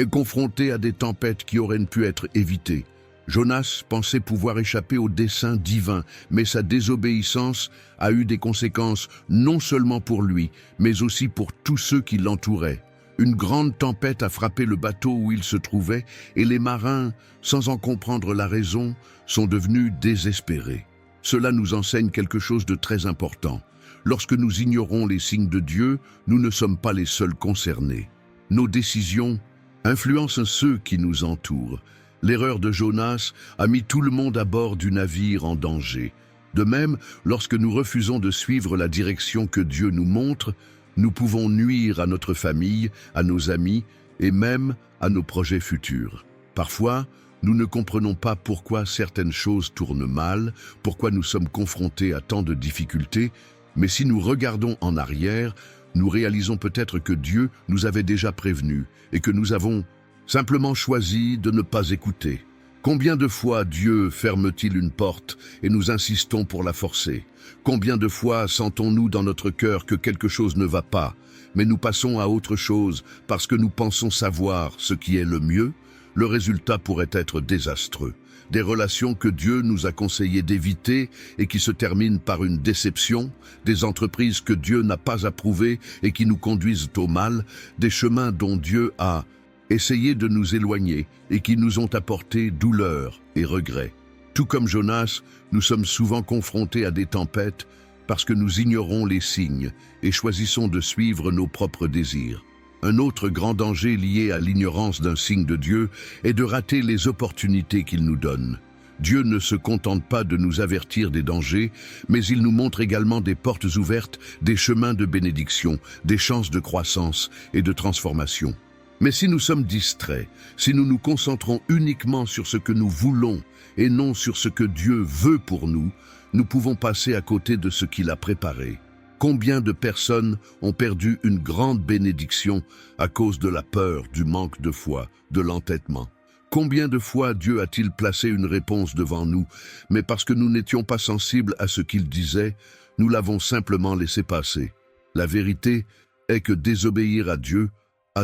confrontés à des tempêtes qui auraient pu être évitées. Jonas pensait pouvoir échapper au dessein divin, mais sa désobéissance a eu des conséquences non seulement pour lui, mais aussi pour tous ceux qui l'entouraient. Une grande tempête a frappé le bateau où il se trouvait et les marins, sans en comprendre la raison, sont devenus désespérés. Cela nous enseigne quelque chose de très important. Lorsque nous ignorons les signes de Dieu, nous ne sommes pas les seuls concernés. Nos décisions influencent ceux qui nous entourent. L'erreur de Jonas a mis tout le monde à bord du navire en danger. De même, lorsque nous refusons de suivre la direction que Dieu nous montre, nous pouvons nuire à notre famille, à nos amis et même à nos projets futurs. Parfois, nous ne comprenons pas pourquoi certaines choses tournent mal, pourquoi nous sommes confrontés à tant de difficultés, mais si nous regardons en arrière, nous réalisons peut-être que Dieu nous avait déjà prévenus et que nous avons simplement choisi de ne pas écouter. Combien de fois Dieu ferme-t-il une porte et nous insistons pour la forcer? Combien de fois sentons-nous dans notre cœur que quelque chose ne va pas, mais nous passons à autre chose parce que nous pensons savoir ce qui est le mieux? Le résultat pourrait être désastreux. Des relations que Dieu nous a conseillé d'éviter et qui se terminent par une déception, des entreprises que Dieu n'a pas approuvées et qui nous conduisent au mal, des chemins dont Dieu a essayé de nous éloigner et qui nous ont apporté douleur et regret. Tout comme Jonas, nous sommes souvent confrontés à des tempêtes parce que nous ignorons les signes et choisissons de suivre nos propres désirs. Un autre grand danger lié à l'ignorance d'un signe de Dieu est de rater les opportunités qu'il nous donne. Dieu ne se contente pas de nous avertir des dangers, mais il nous montre également des portes ouvertes, des chemins de bénédiction, des chances de croissance et de transformation. Mais si nous sommes distraits, si nous nous concentrons uniquement sur ce que nous voulons et non sur ce que Dieu veut pour nous, nous pouvons passer à côté de ce qu'il a préparé. Combien de personnes ont perdu une grande bénédiction à cause de la peur, du manque de foi, de l'entêtement? Combien de fois Dieu a-t-il placé une réponse devant nous, mais parce que nous n'étions pas sensibles à ce qu'il disait, nous l'avons simplement laissé passer? La vérité est que désobéir à Dieu a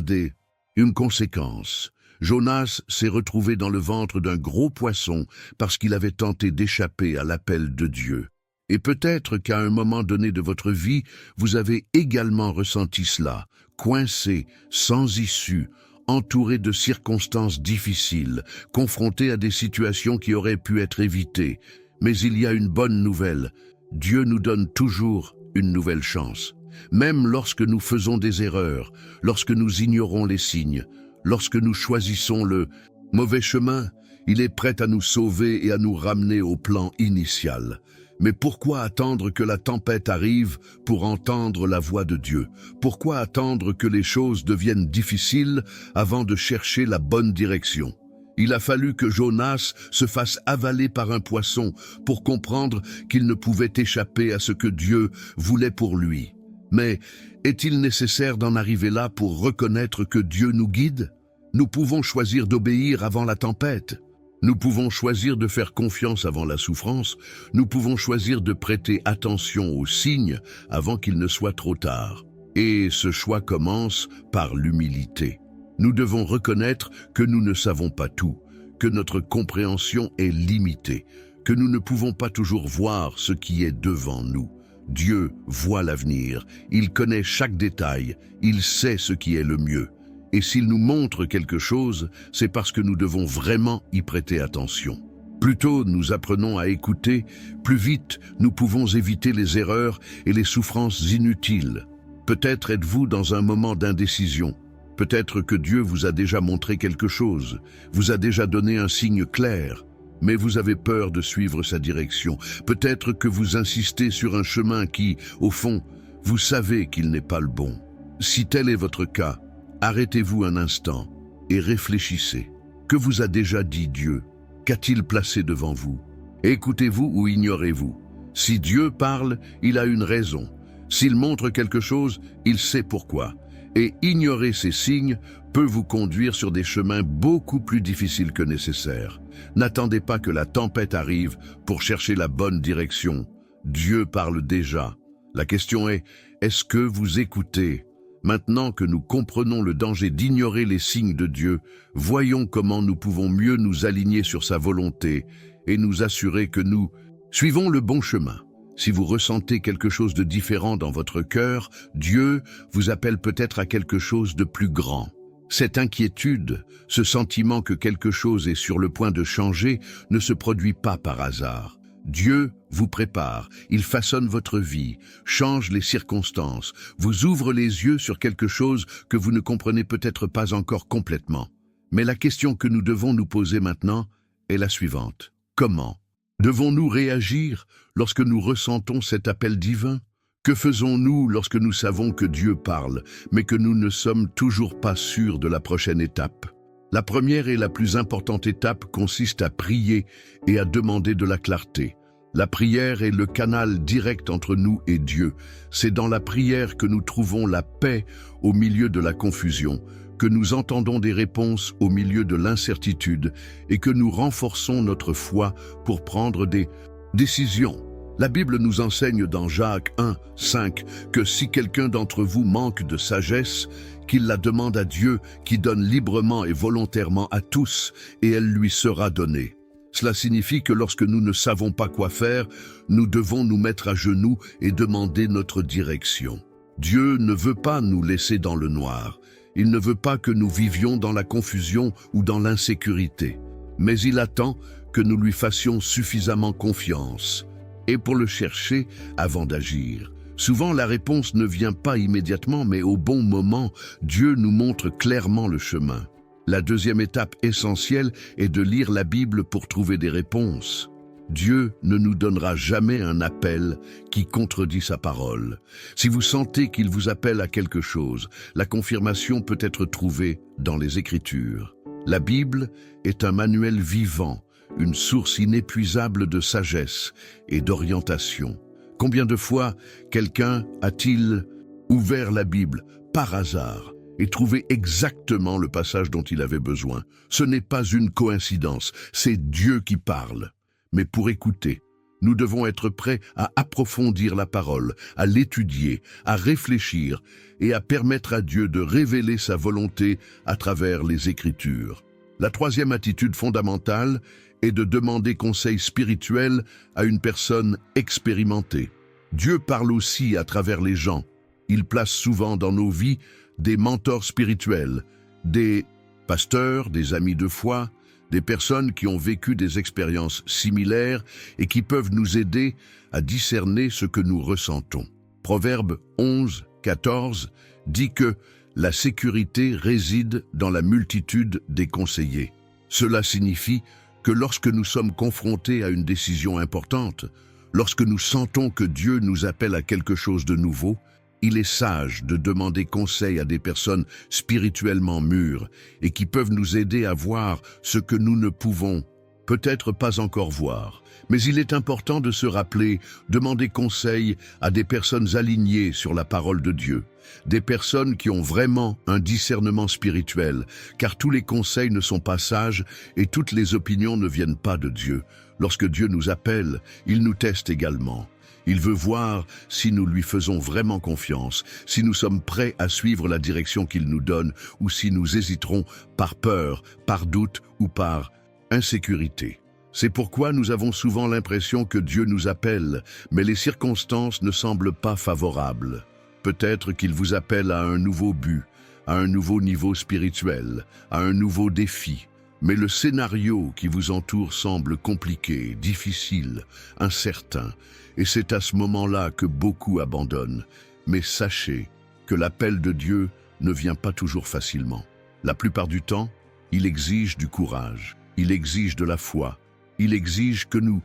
une conséquence. Jonas s'est retrouvé dans le ventre d'un gros poisson parce qu'il avait tenté d'échapper à l'appel de Dieu. Et peut-être qu'à un moment donné de votre vie, vous avez également ressenti cela, coincé, sans issue, entouré de circonstances difficiles, confronté à des situations qui auraient pu être évitées. Mais il y a une bonne nouvelle. Dieu nous donne toujours une nouvelle chance. Même lorsque nous faisons des erreurs, lorsque nous ignorons les signes, lorsque nous choisissons le mauvais chemin, il est prêt à nous sauver et à nous ramener au plan initial. Mais pourquoi attendre que la tempête arrive pour entendre la voix de Dieu? Pourquoi attendre que les choses deviennent difficiles avant de chercher la bonne direction? Il a fallu que Jonas se fasse avaler par un poisson pour comprendre qu'il ne pouvait échapper à ce que Dieu voulait pour lui. Mais est-il nécessaire d'en arriver là pour reconnaître que Dieu nous guide? Nous pouvons choisir d'obéir avant la tempête. Nous pouvons choisir de faire confiance avant la souffrance. Nous pouvons choisir de prêter attention aux signes avant qu'il ne soit trop tard. Et ce choix commence par l'humilité. Nous devons reconnaître que nous ne savons pas tout, que notre compréhension est limitée, que nous ne pouvons pas toujours voir ce qui est devant nous. Dieu voit l'avenir, il connaît chaque détail, il sait ce qui est le mieux. Et s'il nous montre quelque chose, c'est parce que nous devons vraiment y prêter attention. Plus tôt nous apprenons à écouter, plus vite nous pouvons éviter les erreurs et les souffrances inutiles. Peut-être êtes-vous dans un moment d'indécision. Peut-être que Dieu vous a déjà montré quelque chose, vous a déjà donné un signe clair, mais vous avez peur de suivre sa direction. Peut-être que vous insistez sur un chemin qui, au fond, vous savez qu'il n'est pas le bon. Si tel est votre cas, arrêtez-vous un instant et réfléchissez. Que vous a déjà dit Dieu? Qu'a-t-il placé devant vous? Écoutez-vous ou ignorez-vous? Si Dieu parle, il a une raison. S'il montre quelque chose, il sait pourquoi. Et ignorer ces signes peut vous conduire sur des chemins beaucoup plus difficiles que nécessaire. N'attendez pas que la tempête arrive pour chercher la bonne direction. Dieu parle déjà. La question est-ce que vous écoutez? Maintenant que nous comprenons le danger d'ignorer les signes de Dieu, voyons comment nous pouvons mieux nous aligner sur sa volonté et nous assurer que nous suivons le bon chemin. Si vous ressentez quelque chose de différent dans votre cœur, Dieu vous appelle peut-être à quelque chose de plus grand. Cette inquiétude, ce sentiment que quelque chose est sur le point de changer, ne se produit pas par hasard. Dieu vous prépare, il façonne votre vie, change les circonstances, vous ouvre les yeux sur quelque chose que vous ne comprenez peut-être pas encore complètement. Mais la question que nous devons nous poser maintenant est la suivante. Comment devons-nous réagir lorsque nous ressentons cet appel divin? Que faisons-nous lorsque nous savons que Dieu parle, mais que nous ne sommes toujours pas sûrs de la prochaine étape? La première et la plus importante étape consiste à prier et à demander de la clarté. La prière est le canal direct entre nous et Dieu. C'est dans la prière que nous trouvons la paix au milieu de la confusion, que nous entendons des réponses au milieu de l'incertitude et que nous renforçons notre foi pour prendre des décisions. La Bible nous enseigne dans Jacques 1, 5 que si quelqu'un d'entre vous manque de sagesse, qu'il la demande à Dieu qui donne librement et volontairement à tous et elle lui sera donnée. Cela signifie que lorsque nous ne savons pas quoi faire, nous devons nous mettre à genoux et demander notre direction. Dieu ne veut pas nous laisser dans le noir. Il ne veut pas que nous vivions dans la confusion ou dans l'insécurité. Mais il attend que nous lui fassions suffisamment confiance. Et pour le chercher avant d'agir. Souvent, la réponse ne vient pas immédiatement, mais au bon moment, Dieu nous montre clairement le chemin. La deuxième étape essentielle est de lire la Bible pour trouver des réponses. Dieu ne nous donnera jamais un appel qui contredit sa parole. Si vous sentez qu'il vous appelle à quelque chose, la confirmation peut être trouvée dans les Écritures. La Bible est un manuel vivant, une source inépuisable de sagesse et d'orientation. Combien de fois quelqu'un a-t-il ouvert la Bible par hasard et trouvé exactement le passage dont il avait besoin? Ce n'est pas une coïncidence, c'est Dieu qui parle. Mais pour écouter, nous devons être prêts à approfondir la parole, à l'étudier, à réfléchir et à permettre à Dieu de révéler sa volonté à travers les Écritures. La troisième attitude fondamentale est de demander conseil spirituel à une personne expérimentée. Dieu parle aussi à travers les gens. Il place souvent dans nos vies des mentors spirituels, des pasteurs, des amis de foi, des personnes qui ont vécu des expériences similaires et qui peuvent nous aider à discerner ce que nous ressentons. Proverbe 11, 14 dit que la sécurité réside dans la multitude des conseillers. Cela signifie que lorsque nous sommes confrontés à une décision importante, lorsque nous sentons que Dieu nous appelle à quelque chose de nouveau, il est sage de demander conseil à des personnes spirituellement mûres et qui peuvent nous aider à voir ce que nous ne pouvons peut-être pas encore voir. Mais il est important de se rappeler, demander conseil à des personnes alignées sur la parole de Dieu, des personnes qui ont vraiment un discernement spirituel, car tous les conseils ne sont pas sages et toutes les opinions ne viennent pas de Dieu. Lorsque Dieu nous appelle, il nous teste également. Il veut voir si nous lui faisons vraiment confiance, si nous sommes prêts à suivre la direction qu'il nous donne ou si nous hésiterons par peur, par doute ou par insécurité. C'est pourquoi nous avons souvent l'impression que Dieu nous appelle, mais les circonstances ne semblent pas favorables. Peut-être qu'il vous appelle à un nouveau but, à un nouveau niveau spirituel, à un nouveau défi. Mais le scénario qui vous entoure semble compliqué, difficile, incertain, et c'est à ce moment-là que beaucoup abandonnent. Mais sachez que l'appel de Dieu ne vient pas toujours facilement. La plupart du temps, il exige du courage, il exige de la foi, il exige que nous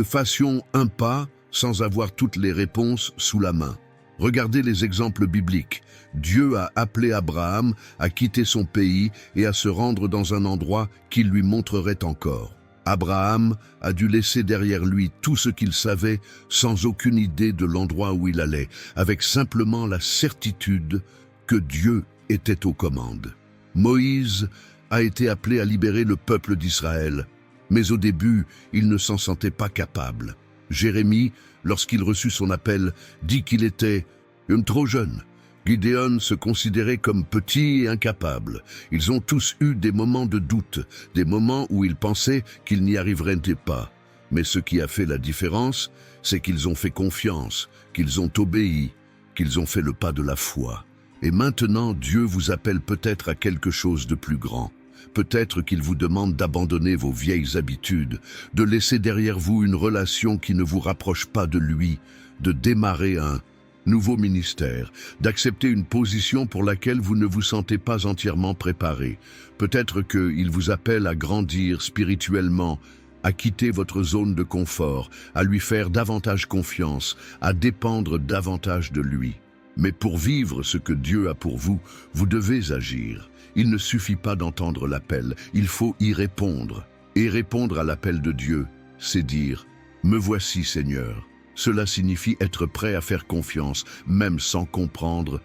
fassions un pas sans avoir toutes les réponses sous la main. Regardez les exemples bibliques. Dieu a appelé Abraham à quitter son pays et à se rendre dans un endroit qu'il lui montrerait encore. Abraham a dû laisser derrière lui tout ce qu'il savait sans aucune idée de l'endroit où il allait, avec simplement la certitude que Dieu était aux commandes. Moïse a été appelé à libérer le peuple d'Israël, mais au début, il ne s'en sentait pas capable. Jérémie, lorsqu'il reçut son appel, dit qu'il était trop jeune. Gideon se considérait comme petit et incapable. Ils ont tous eu des moments de doute, des moments où ils pensaient qu'ils n'y arriveraient pas. Mais ce qui a fait la différence, c'est qu'ils ont fait confiance, qu'ils ont obéi, qu'ils ont fait le pas de la foi. Et maintenant, Dieu vous appelle peut-être à quelque chose de plus grand. Peut-être qu'il vous demande d'abandonner vos vieilles habitudes, de laisser derrière vous une relation qui ne vous rapproche pas de lui, de démarrer un nouveau ministère, d'accepter une position pour laquelle vous ne vous sentez pas entièrement préparé. Peut-être qu'il vous appelle à grandir spirituellement, à quitter votre zone de confort, à lui faire davantage confiance, à dépendre davantage de lui. Mais pour vivre ce que Dieu a pour vous, vous devez agir. Il ne suffit pas d'entendre l'appel, il faut y répondre. Et répondre à l'appel de Dieu, c'est dire « Me voici, Seigneur ». Cela signifie être prêt à faire confiance, même sans comprendre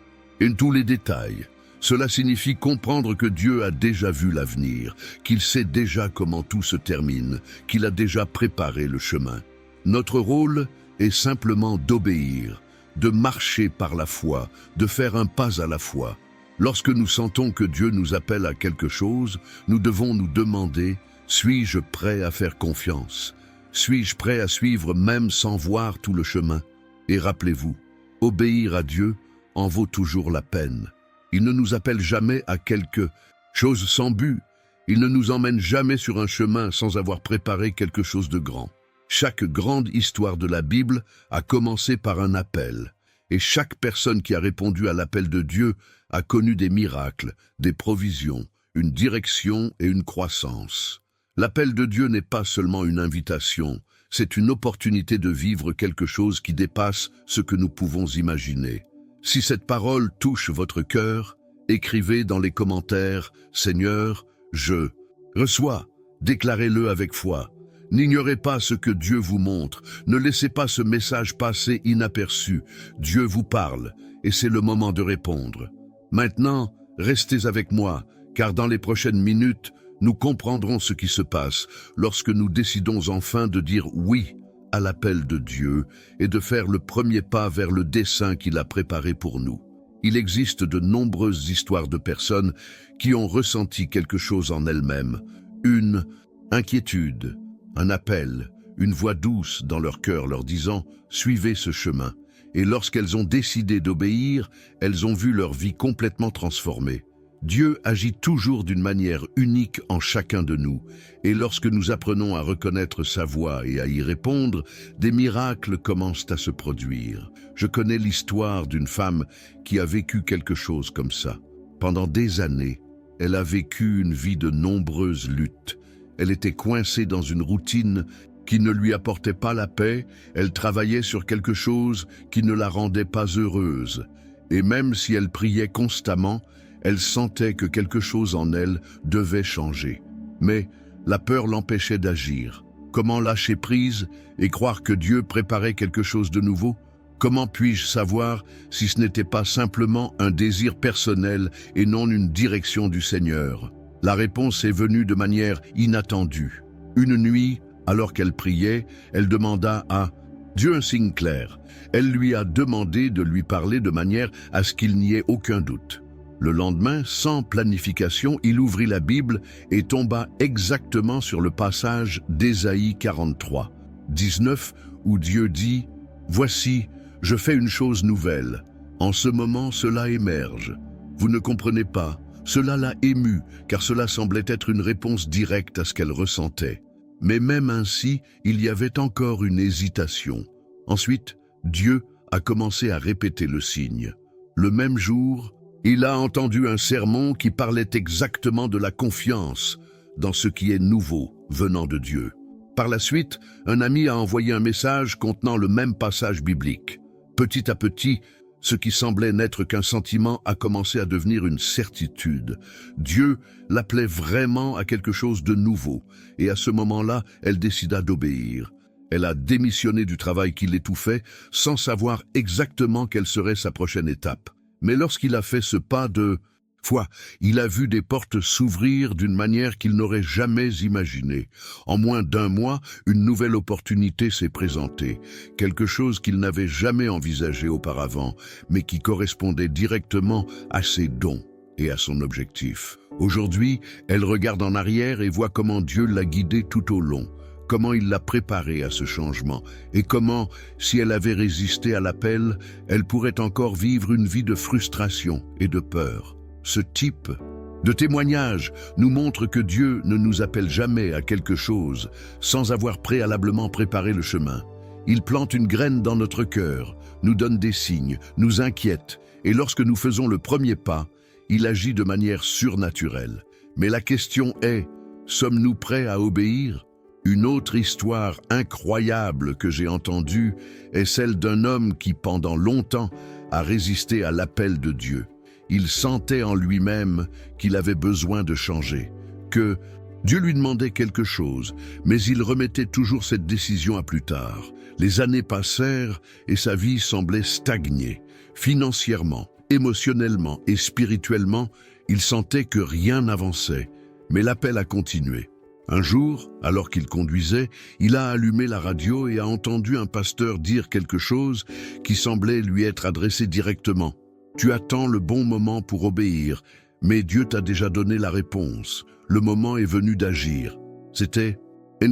tous les détails. Cela signifie comprendre que Dieu a déjà vu l'avenir, qu'il sait déjà comment tout se termine, qu'il a déjà préparé le chemin. Notre rôle est simplement d'obéir, de marcher par la foi, de faire un pas à la fois. Lorsque nous sentons que Dieu nous appelle à quelque chose, nous devons nous demander « Suis-je prêt à faire confiance ? Suis-je prêt à suivre même sans voir tout le chemin ?» Et rappelez-vous, obéir à Dieu en vaut toujours la peine. Il ne nous appelle jamais à quelque chose sans but. Il ne nous emmène jamais sur un chemin sans avoir préparé quelque chose de grand. Chaque grande histoire de la Bible a commencé par un appel. Et chaque personne qui a répondu à l'appel de Dieu a connu des miracles, des provisions, une direction et une croissance. L'appel de Dieu n'est pas seulement une invitation, c'est une opportunité de vivre quelque chose qui dépasse ce que nous pouvons imaginer. Si cette parole touche votre cœur, écrivez dans les commentaires « Seigneur, je reçois ». Déclarez-le avec foi. N'ignorez pas ce que Dieu vous montre. Ne laissez pas ce message passer inaperçu. Dieu vous parle et c'est le moment de répondre. Maintenant, restez avec moi, car dans les prochaines minutes, nous comprendrons ce qui se passe lorsque nous décidons enfin de dire oui à l'appel de Dieu et de faire le premier pas vers le dessein qu'il a préparé pour nous. Il existe de nombreuses histoires de personnes qui ont ressenti quelque chose en elles-mêmes, une inquiétude, un appel, une voix douce dans leur cœur leur disant « Suivez ce chemin ». Et lorsqu'elles ont décidé d'obéir, elles ont vu leur vie complètement transformée. Dieu agit toujours d'une manière unique en chacun de nous, et lorsque nous apprenons à reconnaître sa voix et à y répondre, des miracles commencent à se produire. Je connais l'histoire d'une femme qui a vécu quelque chose comme ça. Pendant des années, elle a vécu une vie de nombreuses luttes. Elle était coincée dans une routine qui ne lui apportait pas la paix, elle travaillait sur quelque chose qui ne la rendait pas heureuse. Et même si elle priait constamment, elle sentait que quelque chose en elle devait changer. Mais la peur l'empêchait d'agir. Comment lâcher prise et croire que Dieu préparait quelque chose de nouveau? Comment puis-je savoir si ce n'était pas simplement un désir personnel et non une direction du Seigneur? La réponse est venue de manière inattendue. Une nuit, alors qu'elle priait, elle demanda à Dieu un signe clair. Elle lui a demandé de lui parler de manière à ce qu'il n'y ait aucun doute. Le lendemain, sans planification, il ouvrit la Bible et tomba exactement sur le passage d'Ésaïe 43, 19, où Dieu dit « Voici, je fais une chose nouvelle. En ce moment, cela émerge. Vous ne comprenez pas. Cela l'a émue, car cela semblait être une réponse directe à ce qu'elle ressentait. Mais même ainsi, il y avait encore une hésitation. Ensuite, Dieu a commencé à répéter le signe. Le même jour, il a entendu un sermon qui parlait exactement de la confiance dans ce qui est nouveau venant de Dieu. Par la suite, un ami a envoyé un message contenant le même passage biblique. Petit à petit, ce qui semblait n'être qu'un sentiment a commencé à devenir une certitude. Dieu l'appelait vraiment à quelque chose de nouveau, et à ce moment-là, elle décida d'obéir. Elle a démissionné du travail qui l'étouffait, sans savoir exactement quelle serait sa prochaine étape. Mais lorsqu'il a fait ce pas de foi, il a vu des portes s'ouvrir d'une manière qu'il n'aurait jamais imaginée. En moins d'un mois, une nouvelle opportunité s'est présentée, quelque chose qu'il n'avait jamais envisagé auparavant, mais qui correspondait directement à ses dons et à son objectif. Aujourd'hui, elle regarde en arrière et voit comment Dieu l'a guidée tout au long, comment il l'a préparée à ce changement, et comment, si elle avait résisté à l'appel, elle pourrait encore vivre une vie de frustration et de peur. Ce type de témoignage nous montre que Dieu ne nous appelle jamais à quelque chose sans avoir préalablement préparé le chemin. Il plante une graine dans notre cœur, nous donne des signes, nous inquiète, et lorsque nous faisons le premier pas, il agit de manière surnaturelle. Mais la question est, sommes-nous prêts à obéir? Une autre histoire incroyable que j'ai entendue est celle d'un homme qui, pendant longtemps, a résisté à l'appel de Dieu. Il sentait en lui-même qu'il avait besoin de changer, que Dieu lui demandait quelque chose, mais il remettait toujours cette décision à plus tard. Les années passèrent et sa vie semblait stagner, financièrement, Émotionnellement et spirituellement, il sentait que rien n'avançait, mais l'appel a continué. Un jour, alors qu'il conduisait, il a allumé la radio et a entendu un pasteur dire quelque chose qui semblait lui être adressé directement. « Tu attends le bon moment pour obéir, mais Dieu t'a déjà donné la réponse. Le moment est venu d'agir. » C'était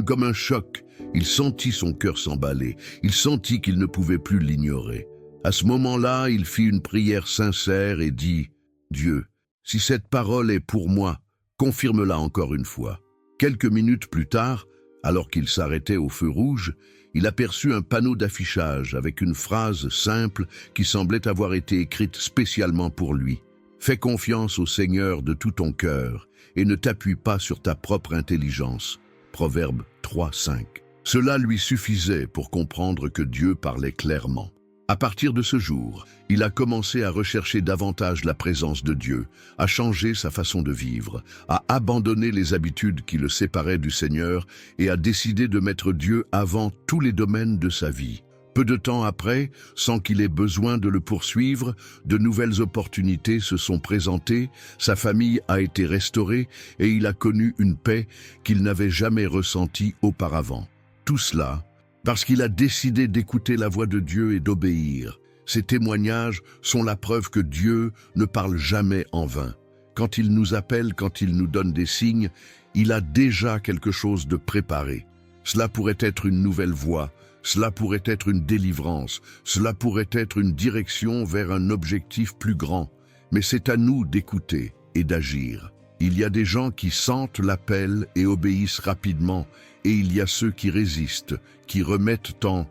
comme un choc. Il sentit son cœur s'emballer. Il sentit qu'il ne pouvait plus l'ignorer. À ce moment-là, il fit une prière sincère et dit « Dieu, si cette parole est pour moi, confirme-la encore une fois. » Quelques minutes plus tard, alors qu'il s'arrêtait au feu rouge, il aperçut un panneau d'affichage avec une phrase simple qui semblait avoir été écrite spécialement pour lui. « Fais confiance au Seigneur de tout ton cœur et ne t'appuie pas sur ta propre intelligence. » Proverbe 3:5. Cela lui suffisait pour comprendre que Dieu parlait clairement. À partir de ce jour, il a commencé à rechercher davantage la présence de Dieu, à changer sa façon de vivre, à abandonner les habitudes qui le séparaient du Seigneur et à décider de mettre Dieu avant tous les domaines de sa vie. Peu de temps après, sans qu'il ait besoin de le poursuivre, de nouvelles opportunités se sont présentées, sa famille a été restaurée et il a connu une paix qu'il n'avait jamais ressentie auparavant. Tout cela parce qu'il a décidé d'écouter la voix de Dieu et d'obéir. Ces témoignages sont la preuve que Dieu ne parle jamais en vain. Quand il nous appelle, quand il nous donne des signes, il a déjà quelque chose de préparé. Cela pourrait être une nouvelle voie, cela pourrait être une délivrance, cela pourrait être une direction vers un objectif plus grand. Mais c'est à nous d'écouter et d'agir. Il y a des gens qui sentent l'appel et obéissent rapidement, et il y a ceux qui résistent, qui remettent en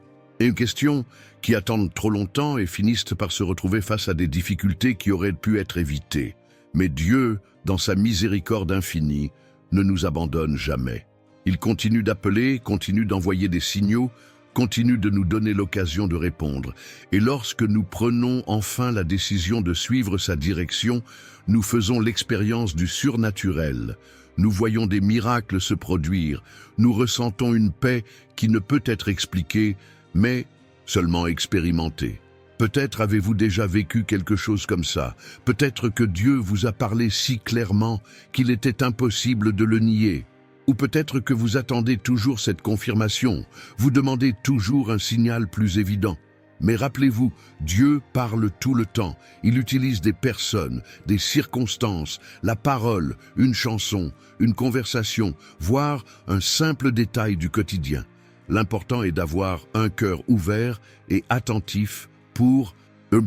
question, qui attendent trop longtemps et finissent par se retrouver face à des difficultés qui auraient pu être évitées. Mais Dieu, dans sa miséricorde infinie, ne nous abandonne jamais. Il continue d'appeler, continue d'envoyer des signaux, continue de nous donner l'occasion de répondre. Et lorsque nous prenons enfin la décision de suivre sa direction, nous faisons l'expérience du surnaturel. Nous voyons des miracles se produire, nous ressentons une paix qui ne peut être expliquée, mais seulement expérimentée. Peut-être avez-vous déjà vécu quelque chose comme ça. Peut-être que Dieu vous a parlé si clairement qu'il était impossible de le nier. Ou peut-être que vous attendez toujours cette confirmation, vous demandez toujours un signal plus évident. Mais rappelez-vous, Dieu parle tout le temps. Il utilise des personnes, des circonstances, la parole, une chanson, une conversation, voire un simple détail du quotidien. L'important est d'avoir un cœur ouvert et attentif pour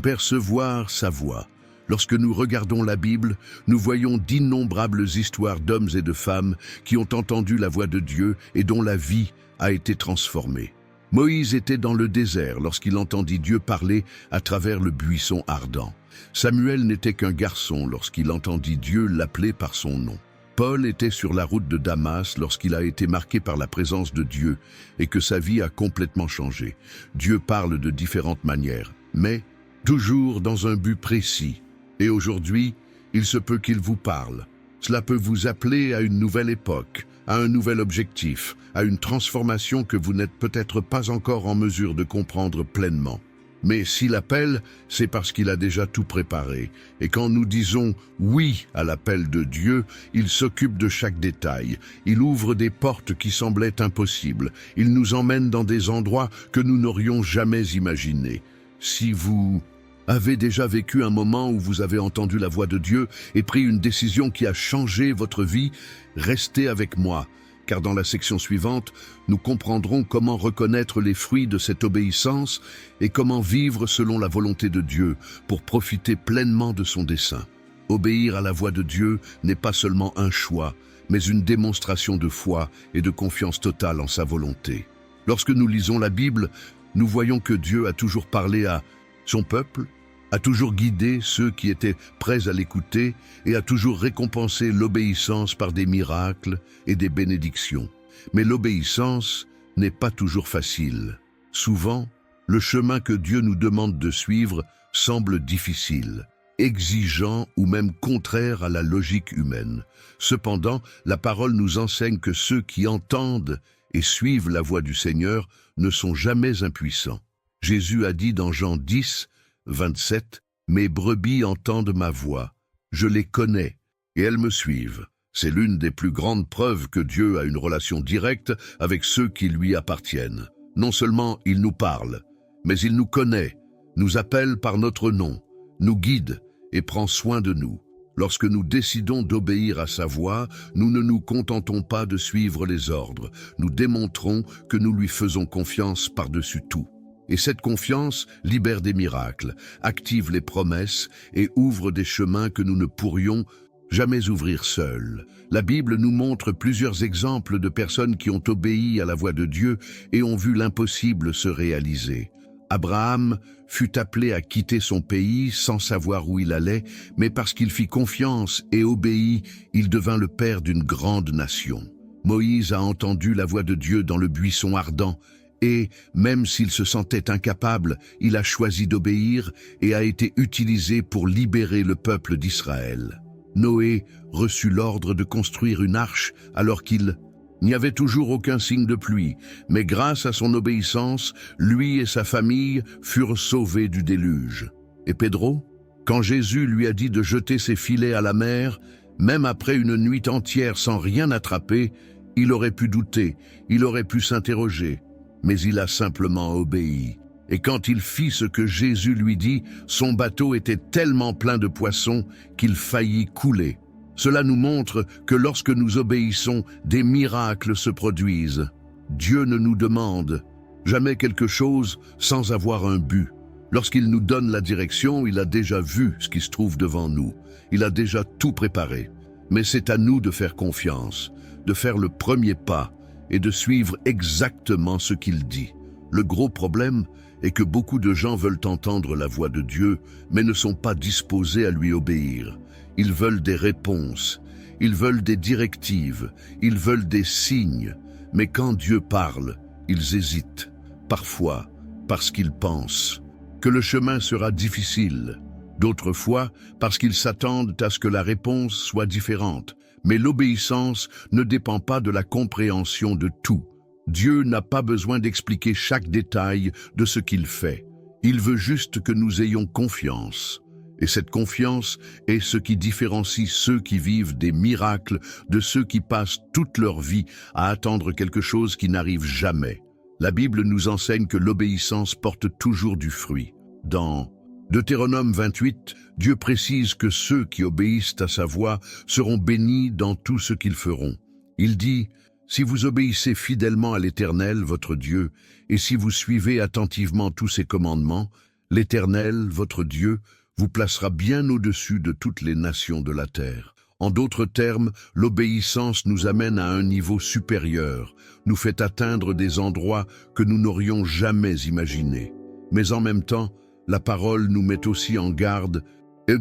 percevoir sa voix. Lorsque nous regardons la Bible, nous voyons d'innombrables histoires d'hommes et de femmes qui ont entendu la voix de Dieu et dont la vie a été transformée. Moïse était dans le désert lorsqu'il entendit Dieu parler à travers le buisson ardent. Samuel n'était qu'un garçon lorsqu'il entendit Dieu l'appeler par son nom. Paul était sur la route de Damas lorsqu'il a été marqué par la présence de Dieu et que sa vie a complètement changé. Dieu parle de différentes manières, mais toujours dans un but précis. Et aujourd'hui, il se peut qu'il vous parle. Cela peut vous appeler à une nouvelle époque, à un nouvel objectif, à une transformation que vous n'êtes peut-être pas encore en mesure de comprendre pleinement. Mais s'il appelle, c'est parce qu'il a déjà tout préparé. Et quand nous disons oui à l'appel de Dieu, il s'occupe de chaque détail. Il ouvre des portes qui semblaient impossibles. Il nous emmène dans des endroits que nous n'aurions jamais imaginés. Si vous avez déjà vécu un moment où vous avez entendu la voix de Dieu et pris une décision qui a changé votre vie, restez avec moi, car dans la section suivante, nous comprendrons comment reconnaître les fruits de cette obéissance et comment vivre selon la volonté de Dieu pour profiter pleinement de son dessein. Obéir à la voix de Dieu n'est pas seulement un choix, mais une démonstration de foi et de confiance totale en sa volonté. Lorsque nous lisons la Bible, nous voyons que Dieu a toujours parlé à son peuple, a toujours guidé ceux qui étaient prêts à l'écouter et a toujours récompensé l'obéissance par des miracles et des bénédictions. Mais l'obéissance n'est pas toujours facile. Souvent, le chemin que Dieu nous demande de suivre semble difficile, exigeant ou même contraire à la logique humaine. Cependant, la parole nous enseigne que ceux qui entendent et suivent la voix du Seigneur ne sont jamais impuissants. Jésus a dit dans Jean 10, 27, Mes brebis entendent ma voix, je les connais, et elles me suivent. C'est l'une des plus grandes preuves que Dieu a une relation directe avec ceux qui lui appartiennent. Non seulement il nous parle, mais il nous connaît, nous appelle par notre nom, nous guide et prend soin de nous. Lorsque nous décidons d'obéir à sa voix, nous ne nous contentons pas de suivre les ordres, nous démontrons que nous lui faisons confiance par-dessus tout. Et cette confiance libère des miracles, active les promesses et ouvre des chemins que nous ne pourrions jamais ouvrir seuls. La Bible nous montre plusieurs exemples de personnes qui ont obéi à la voix de Dieu et ont vu l'impossible se réaliser. Abraham fut appelé à quitter son pays sans savoir où il allait, mais parce qu'il fit confiance et obéit, il devint le père d'une grande nation. Moïse a entendu la voix de Dieu dans le buisson ardent, et, même s'il se sentait incapable, il a choisi d'obéir et a été utilisé pour libérer le peuple d'Israël. Noé reçut l'ordre de construire une arche alors qu'il n'y avait toujours aucun signe de pluie, mais grâce à son obéissance, lui et sa famille furent sauvés du déluge. Et Pedro, quand Jésus lui a dit de jeter ses filets à la mer, même après une nuit entière sans rien attraper, il aurait pu douter, il aurait pu s'interroger, mais il a simplement obéi. Et quand il fit ce que Jésus lui dit, son bateau était tellement plein de poissons qu'il faillit couler. Cela nous montre que lorsque nous obéissons, des miracles se produisent. Dieu ne nous demande jamais quelque chose sans avoir un but. Lorsqu'il nous donne la direction, il a déjà vu ce qui se trouve devant nous. Il a déjà tout préparé. Mais c'est à nous de faire confiance, de faire le premier pas et de suivre exactement ce qu'il dit. Le gros problème est que beaucoup de gens veulent entendre la voix de Dieu, mais ne sont pas disposés à lui obéir. Ils veulent des réponses, ils veulent des directives, ils veulent des signes. Mais quand Dieu parle, ils hésitent, parfois parce qu'ils pensent que le chemin sera difficile, d'autres fois parce qu'ils s'attendent à ce que la réponse soit différente. Mais l'obéissance ne dépend pas de la compréhension de tout. Dieu n'a pas besoin d'expliquer chaque détail de ce qu'il fait. Il veut juste que nous ayons confiance. Et cette confiance est ce qui différencie ceux qui vivent des miracles de ceux qui passent toute leur vie à attendre quelque chose qui n'arrive jamais. La Bible nous enseigne que l'obéissance porte toujours du fruit. Dans Deutéronome 28, Dieu précise que ceux qui obéissent à sa voix seront bénis dans tout ce qu'ils feront. Il dit: si vous obéissez fidèlement à l'Éternel, votre Dieu, et si vous suivez attentivement tous ses commandements, l'Éternel, votre Dieu, vous placera bien au-dessus de toutes les nations de la terre. En d'autres termes, l'obéissance nous amène à un niveau supérieur, nous fait atteindre des endroits que nous n'aurions jamais imaginés. Mais en même temps, la parole nous met aussi en garde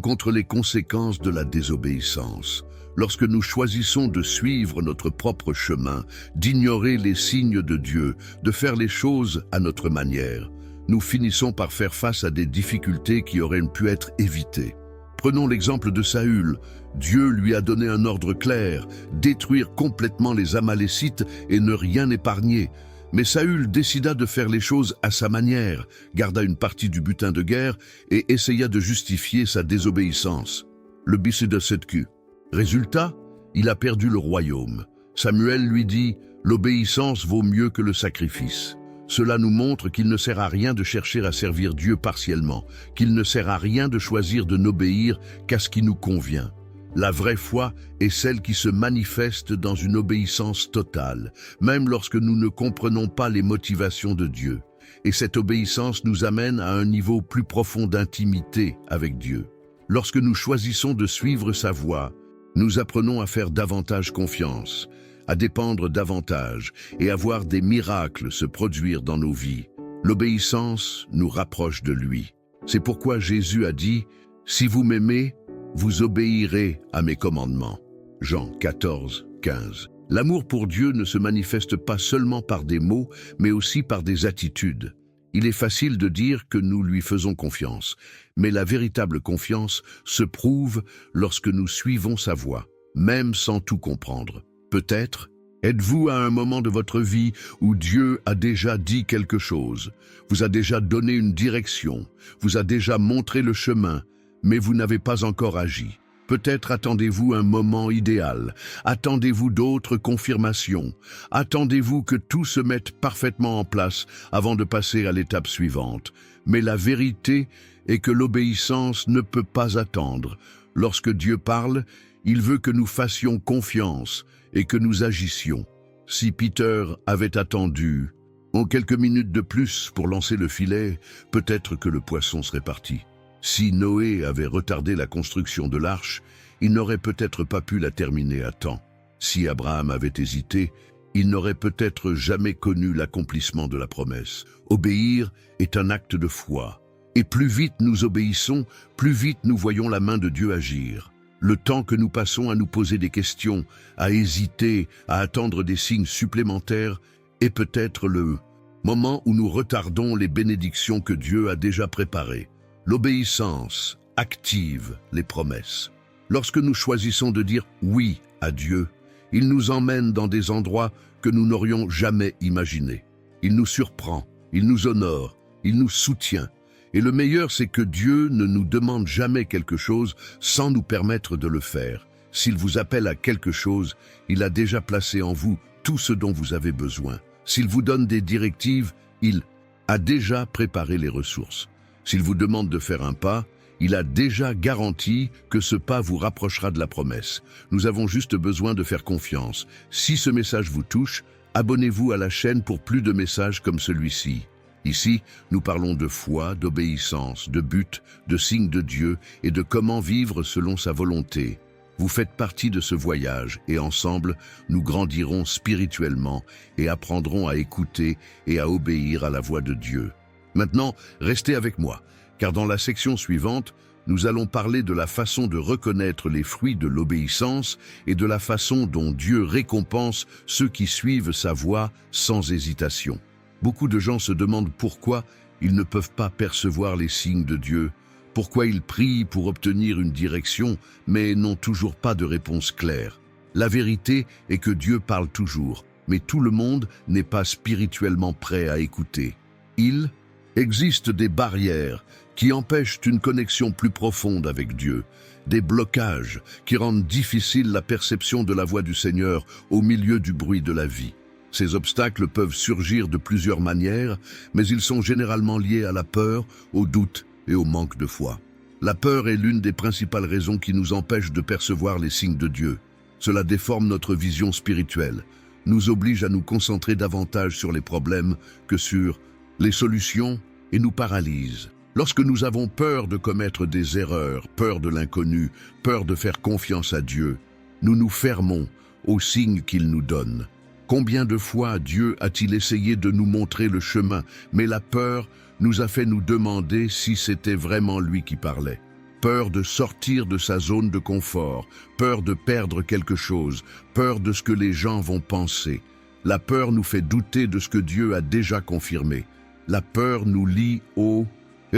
contre les conséquences de la désobéissance. Lorsque nous choisissons de suivre notre propre chemin, d'ignorer les signes de Dieu, de faire les choses à notre manière, nous finissons par faire face à des difficultés qui auraient pu être évitées. Prenons l'exemple de Saül. Dieu lui a donné un ordre clair, détruire complètement les Amalécites et ne rien épargner. Mais Saül décida de faire les choses à sa manière, garda une partie du butin de guerre et essaya de justifier sa désobéissance. Le Bissédessetku. Résultat, il a perdu le royaume. Samuel lui dit: l'obéissance vaut mieux que le sacrifice. Cela nous montre qu'il ne sert à rien de chercher à servir Dieu partiellement, qu'il ne sert à rien de choisir de n'obéir qu'à ce qui nous convient. La vraie foi est celle qui se manifeste dans une obéissance totale, même lorsque nous ne comprenons pas les motivations de Dieu. Et cette obéissance nous amène à un niveau plus profond d'intimité avec Dieu. Lorsque nous choisissons de suivre sa voie, nous apprenons à faire davantage confiance, à dépendre davantage et à voir des miracles se produire dans nos vies. L'obéissance nous rapproche de lui. C'est pourquoi Jésus a dit: « Si vous m'aimez, vous obéirez à mes commandements. » Jean 14, 15. L'amour pour Dieu ne se manifeste pas seulement par des mots, mais aussi par des attitudes. Il est facile de dire que nous lui faisons confiance, mais la véritable confiance se prouve lorsque nous suivons sa voie, même sans tout comprendre. Peut-être êtes-vous à un moment de votre vie où Dieu a déjà dit quelque chose, vous a déjà donné une direction, vous a déjà montré le chemin, mais vous n'avez pas encore agi. Peut-être attendez-vous un moment idéal, attendez-vous d'autres confirmations, attendez-vous que tout se mette parfaitement en place avant de passer à l'étape suivante. Mais la vérité est que l'obéissance ne peut pas attendre. Lorsque Dieu parle, il veut que nous fassions confiance et que nous agissions. Si Peter avait attendu en quelques minutes de plus pour lancer le filet, peut-être que le poisson serait parti. Si Noé avait retardé la construction de l'arche, il n'aurait peut-être pas pu la terminer à temps. Si Abraham avait hésité, il n'aurait peut-être jamais connu l'accomplissement de la promesse. Obéir est un acte de foi. Et plus vite nous obéissons, plus vite nous voyons la main de Dieu agir. Le temps que nous passons à nous poser des questions, à hésiter, à attendre des signes supplémentaires, est peut-être le moment où nous retardons les bénédictions que Dieu a déjà préparées. L'obéissance active les promesses. Lorsque nous choisissons de dire oui à Dieu, il nous emmène dans des endroits que nous n'aurions jamais imaginés. Il nous surprend, il nous honore, il nous soutient. Et le meilleur, c'est que Dieu ne nous demande jamais quelque chose sans nous permettre de le faire. S'il vous appelle à quelque chose, il a déjà placé en vous tout ce dont vous avez besoin. S'il vous donne des directives, il a déjà préparé les ressources. S'il vous demande de faire un pas, il a déjà garanti que ce pas vous rapprochera de la promesse. Nous avons juste besoin de faire confiance. Si ce message vous touche, abonnez-vous à la chaîne pour plus de messages comme celui-ci. Ici, nous parlons de foi, d'obéissance, de but, de signes de Dieu et de comment vivre selon sa volonté. Vous faites partie de ce voyage et ensemble, nous grandirons spirituellement et apprendrons à écouter et à obéir à la voix de Dieu. Maintenant, restez avec moi, car dans la section suivante, nous allons parler de la façon de reconnaître les fruits de l'obéissance et de la façon dont Dieu récompense ceux qui suivent sa voie sans hésitation. Beaucoup de gens se demandent pourquoi ils ne peuvent pas percevoir les signes de Dieu, pourquoi ils prient pour obtenir une direction, mais n'ont toujours pas de réponse claire. La vérité est que Dieu parle toujours, mais tout le monde n'est pas spirituellement prêt à écouter. Il existe des barrières qui empêchent une connexion plus profonde avec Dieu, des blocages qui rendent difficile la perception de la voix du Seigneur au milieu du bruit de la vie. Ces obstacles peuvent surgir de plusieurs manières, mais ils sont généralement liés à la peur, au doute et au manque de foi. La peur est l'une des principales raisons qui nous empêchent de percevoir les signes de Dieu. Cela déforme notre vision spirituelle, nous oblige à nous concentrer davantage sur les problèmes que sur les solutions et nous paralyse. Lorsque nous avons peur de commettre des erreurs, peur de l'inconnu, peur de faire confiance à Dieu, nous nous fermons aux signes qu'il nous donne. Combien de fois Dieu a-t-il essayé de nous montrer le chemin, mais la peur nous a fait nous demander si c'était vraiment lui qui parlait. Peur de sortir de sa zone de confort, peur de perdre quelque chose, peur de ce que les gens vont penser. La peur nous fait douter de ce que Dieu a déjà confirmé. La peur nous lie au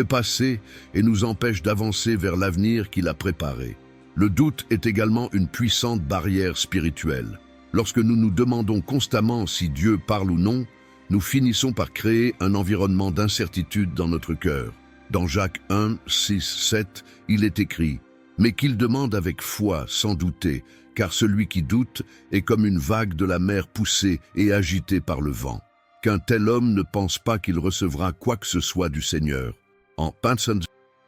passé et nous empêche d'avancer vers l'avenir qu'il a préparé. Le doute est également une puissante barrière spirituelle. Lorsque nous nous demandons constamment si Dieu parle ou non, nous finissons par créer un environnement d'incertitude dans notre cœur. Dans Jacques 1, 6, 7, il est écrit « Mais qu'il demande avec foi, sans douter, car celui qui doute est comme une vague de la mer poussée et agitée par le vent. Qu'un tel homme ne pense pas qu'il recevra quoi que ce soit du Seigneur. » En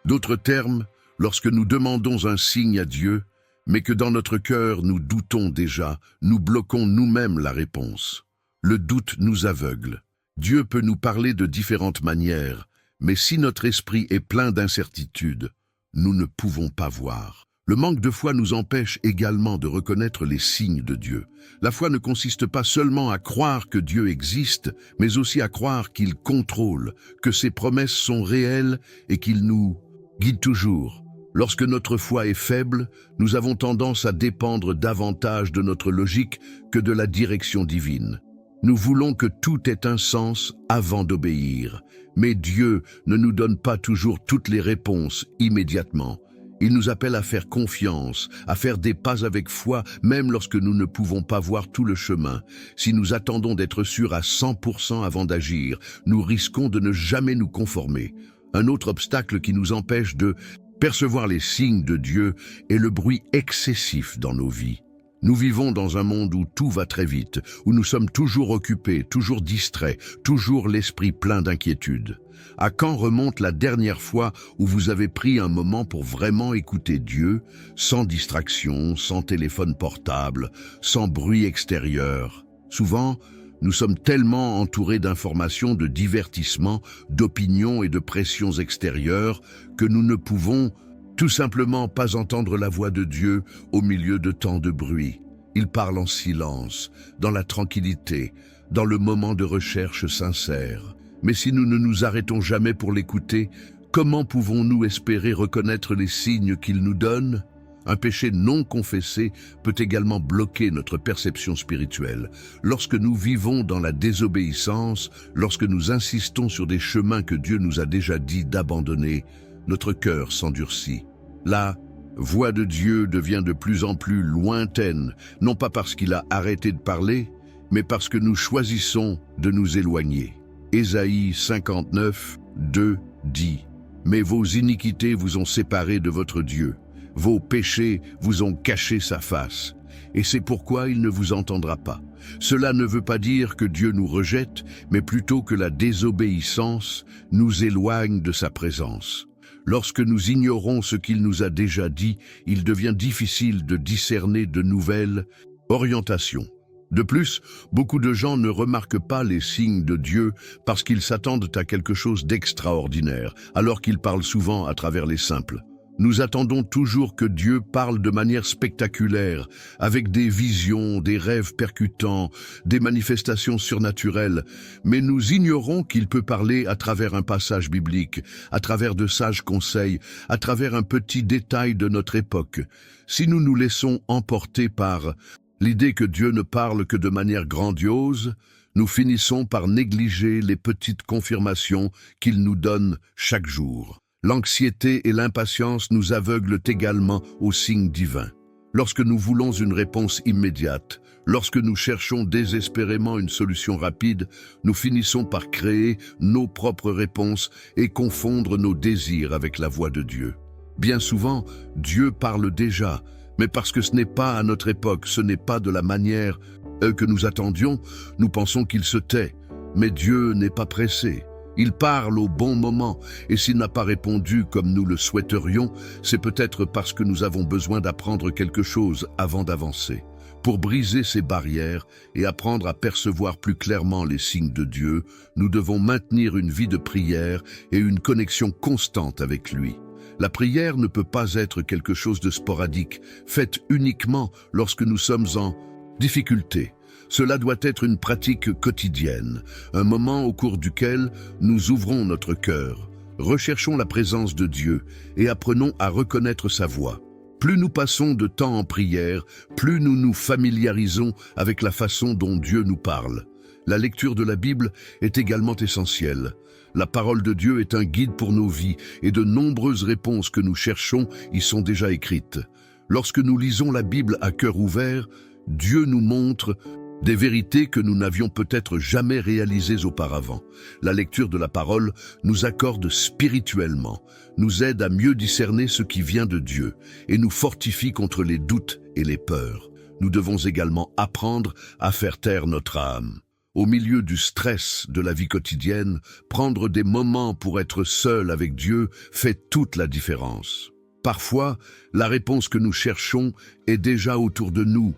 d'autres termes, lorsque nous demandons un signe à Dieu, mais que dans notre cœur nous doutons déjà, nous bloquons nous-mêmes la réponse. Le doute nous aveugle. Dieu peut nous parler de différentes manières, mais si notre esprit est plein d'incertitudes, nous ne pouvons pas voir. Le manque de foi nous empêche également de reconnaître les signes de Dieu. La foi ne consiste pas seulement à croire que Dieu existe, mais aussi à croire qu'il contrôle, que ses promesses sont réelles et qu'il nous guide toujours. Lorsque notre foi est faible, nous avons tendance à dépendre davantage de notre logique que de la direction divine. Nous voulons que tout ait un sens avant d'obéir, mais Dieu ne nous donne pas toujours toutes les réponses immédiatement. Il nous appelle à faire confiance, à faire des pas avec foi, même lorsque nous ne pouvons pas voir tout le chemin. Si nous attendons d'être sûrs à 100% avant d'agir, nous risquons de ne jamais nous conformer. Un autre obstacle qui nous empêche de Percevoir les signes de Dieu est le bruit excessif dans nos vies. Nous vivons dans un monde où tout va très vite, où nous sommes toujours occupés, toujours distraits, toujours l'esprit plein d'inquiétude. À quand remonte la dernière fois où vous avez pris un moment pour vraiment écouter Dieu, sans distraction, sans téléphone portable, sans bruit extérieur? Souvent, nous sommes tellement entourés d'informations, de divertissements, d'opinions et de pressions extérieures que nous ne pouvons tout simplement pas entendre la voix de Dieu au milieu de tant de bruit. Il parle en silence, dans la tranquillité, dans le moment de recherche sincère. Mais si nous ne nous arrêtons jamais pour l'écouter, comment pouvons-nous espérer reconnaître les signes qu'il nous donne? Un péché non confessé peut également bloquer notre perception spirituelle. Lorsque nous vivons dans la désobéissance, lorsque nous insistons sur des chemins que Dieu nous a déjà dit d'abandonner, notre cœur s'endurcit. La voix de Dieu devient de plus en plus lointaine, non pas parce qu'il a arrêté de parler, mais parce que nous choisissons de nous éloigner. Ésaïe 59, 2 dit « Mais vos iniquités vous ont séparés de votre Dieu, vos péchés vous ont caché sa face, et c'est pourquoi il ne vous entendra pas. Cela ne veut pas dire que Dieu nous rejette, mais plutôt que la désobéissance nous éloigne de sa présence. Lorsque nous ignorons ce qu'il nous a déjà dit, il devient difficile de discerner de nouvelles orientations. De plus, beaucoup de gens ne remarquent pas les signes de Dieu parce qu'ils s'attendent à quelque chose d'extraordinaire, alors qu'il parle souvent à travers les simples. Nous attendons toujours que Dieu parle de manière spectaculaire, avec des visions, des rêves percutants, des manifestations surnaturelles, mais nous ignorons qu'il peut parler à travers un passage biblique, à travers de sages conseils, à travers un petit détail de notre époque. Si nous nous laissons emporter par l'idée que Dieu ne parle que de manière grandiose, nous finissons par négliger les petites confirmations qu'il nous donne chaque jour. L'anxiété et l'impatience nous aveuglent également aux signes divins. Lorsque nous voulons une réponse immédiate, lorsque nous cherchons désespérément une solution rapide, nous finissons par créer nos propres réponses et confondre nos désirs avec la voix de Dieu. Bien souvent, Dieu parle déjà, mais parce que ce n'est pas à notre époque, ce n'est pas de la manière que nous attendions, nous pensons qu'il se tait. Mais Dieu n'est pas pressé. Il parle au bon moment, et s'il n'a pas répondu comme nous le souhaiterions, c'est peut-être parce que nous avons besoin d'apprendre quelque chose avant d'avancer. Pour briser ces barrières et apprendre à percevoir plus clairement les signes de Dieu, nous devons maintenir une vie de prière et une connexion constante avec lui. La prière ne peut pas être quelque chose de sporadique, faite uniquement lorsque nous sommes en difficulté. Cela doit être une pratique quotidienne, un moment au cours duquel nous ouvrons notre cœur, recherchons la présence de Dieu et apprenons à reconnaître sa voix. Plus nous passons de temps en prière, plus nous nous familiarisons avec la façon dont Dieu nous parle. La lecture de la Bible est également essentielle. La parole de Dieu est un guide pour nos vies et de nombreuses réponses que nous cherchons y sont déjà écrites. Lorsque nous lisons la Bible à cœur ouvert, Dieu nous montre des vérités que nous n'avions peut-être jamais réalisées auparavant. La lecture de la parole nous accorde spirituellement, nous aide à mieux discerner ce qui vient de Dieu et nous fortifie contre les doutes et les peurs. Nous devons également apprendre à faire taire notre âme. Au milieu du stress de la vie quotidienne, prendre des moments pour être seul avec Dieu fait toute la différence. Parfois, la réponse que nous cherchons est déjà autour de nous,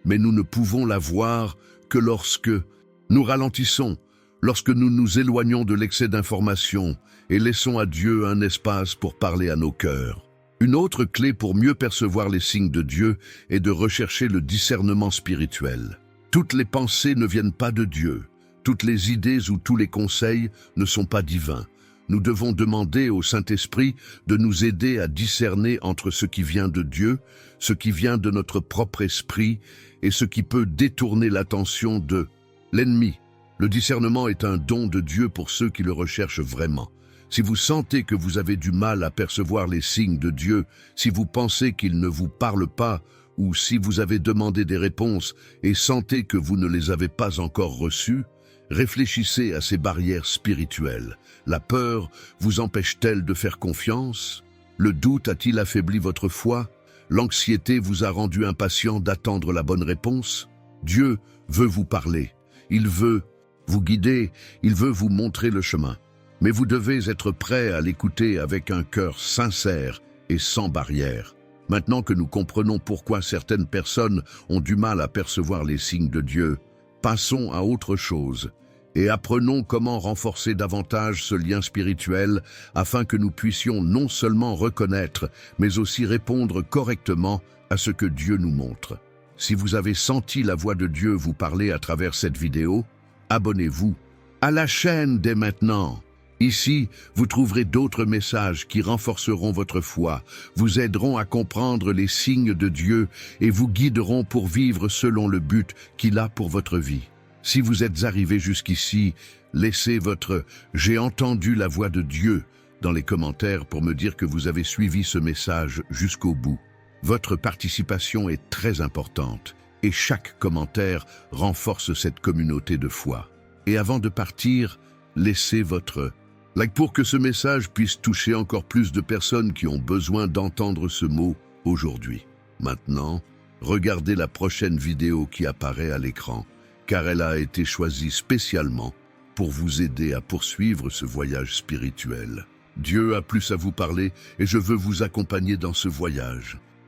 mais nous ne pouvons la voir que lorsque nous ralentissons, lorsque nous nous éloignons de l'excès d'informations et laissons à Dieu un espace pour parler à nos cœurs. Une autre clé pour mieux percevoir les signes de Dieu est de rechercher le discernement spirituel. Toutes les pensées ne viennent pas de Dieu, toutes les idées ou tous les conseils ne sont pas divins. Nous devons demander au Saint-Esprit de nous aider à discerner entre ce qui vient de Dieu, ce qui vient de notre propre esprit et ce qui peut détourner l'attention de l'ennemi. Le discernement est un don de Dieu pour ceux qui le recherchent vraiment. Si vous sentez que vous avez du mal à percevoir les signes de Dieu, si vous pensez qu'il ne vous parle pas, ou si vous avez demandé des réponses et sentez que vous ne les avez pas encore reçues, réfléchissez à ces barrières spirituelles. La peur vous empêche-t-elle de faire confiance? Le doute a-t-il affaibli votre foi? L'anxiété vous a rendu impatient d'attendre la bonne réponse? Dieu veut vous parler. Il veut vous guider. Il veut vous montrer le chemin. Mais vous devez être prêt à l'écouter avec un cœur sincère et sans barrière. Maintenant que nous comprenons pourquoi certaines personnes ont du mal à percevoir les signes de Dieu, passons à autre chose et apprenons comment renforcer davantage ce lien spirituel afin que nous puissions non seulement reconnaître, mais aussi répondre correctement à ce que Dieu nous montre. Si vous avez senti la voix de Dieu vous parler à travers cette vidéo, abonnez-vous à la chaîne dès maintenant. Ici, vous trouverez d'autres messages qui renforceront votre foi, vous aideront à comprendre les signes de Dieu et vous guideront pour vivre selon le but qu'il a pour votre vie. Si vous êtes arrivé jusqu'ici, laissez votre « J'ai entendu la voix de Dieu » dans les commentaires pour me dire que vous avez suivi ce message jusqu'au bout. Votre participation est très importante et chaque commentaire renforce cette communauté de foi. Et avant de partir, laissez votre like pour que ce message puisse toucher encore plus de personnes qui ont besoin d'entendre ce mot aujourd'hui. Maintenant, regardez la prochaine vidéo qui apparaît à l'écran, car elle a été choisie spécialement pour vous aider à poursuivre ce voyage spirituel. Dieu a plus à vous parler et je veux vous accompagner dans ce voyage.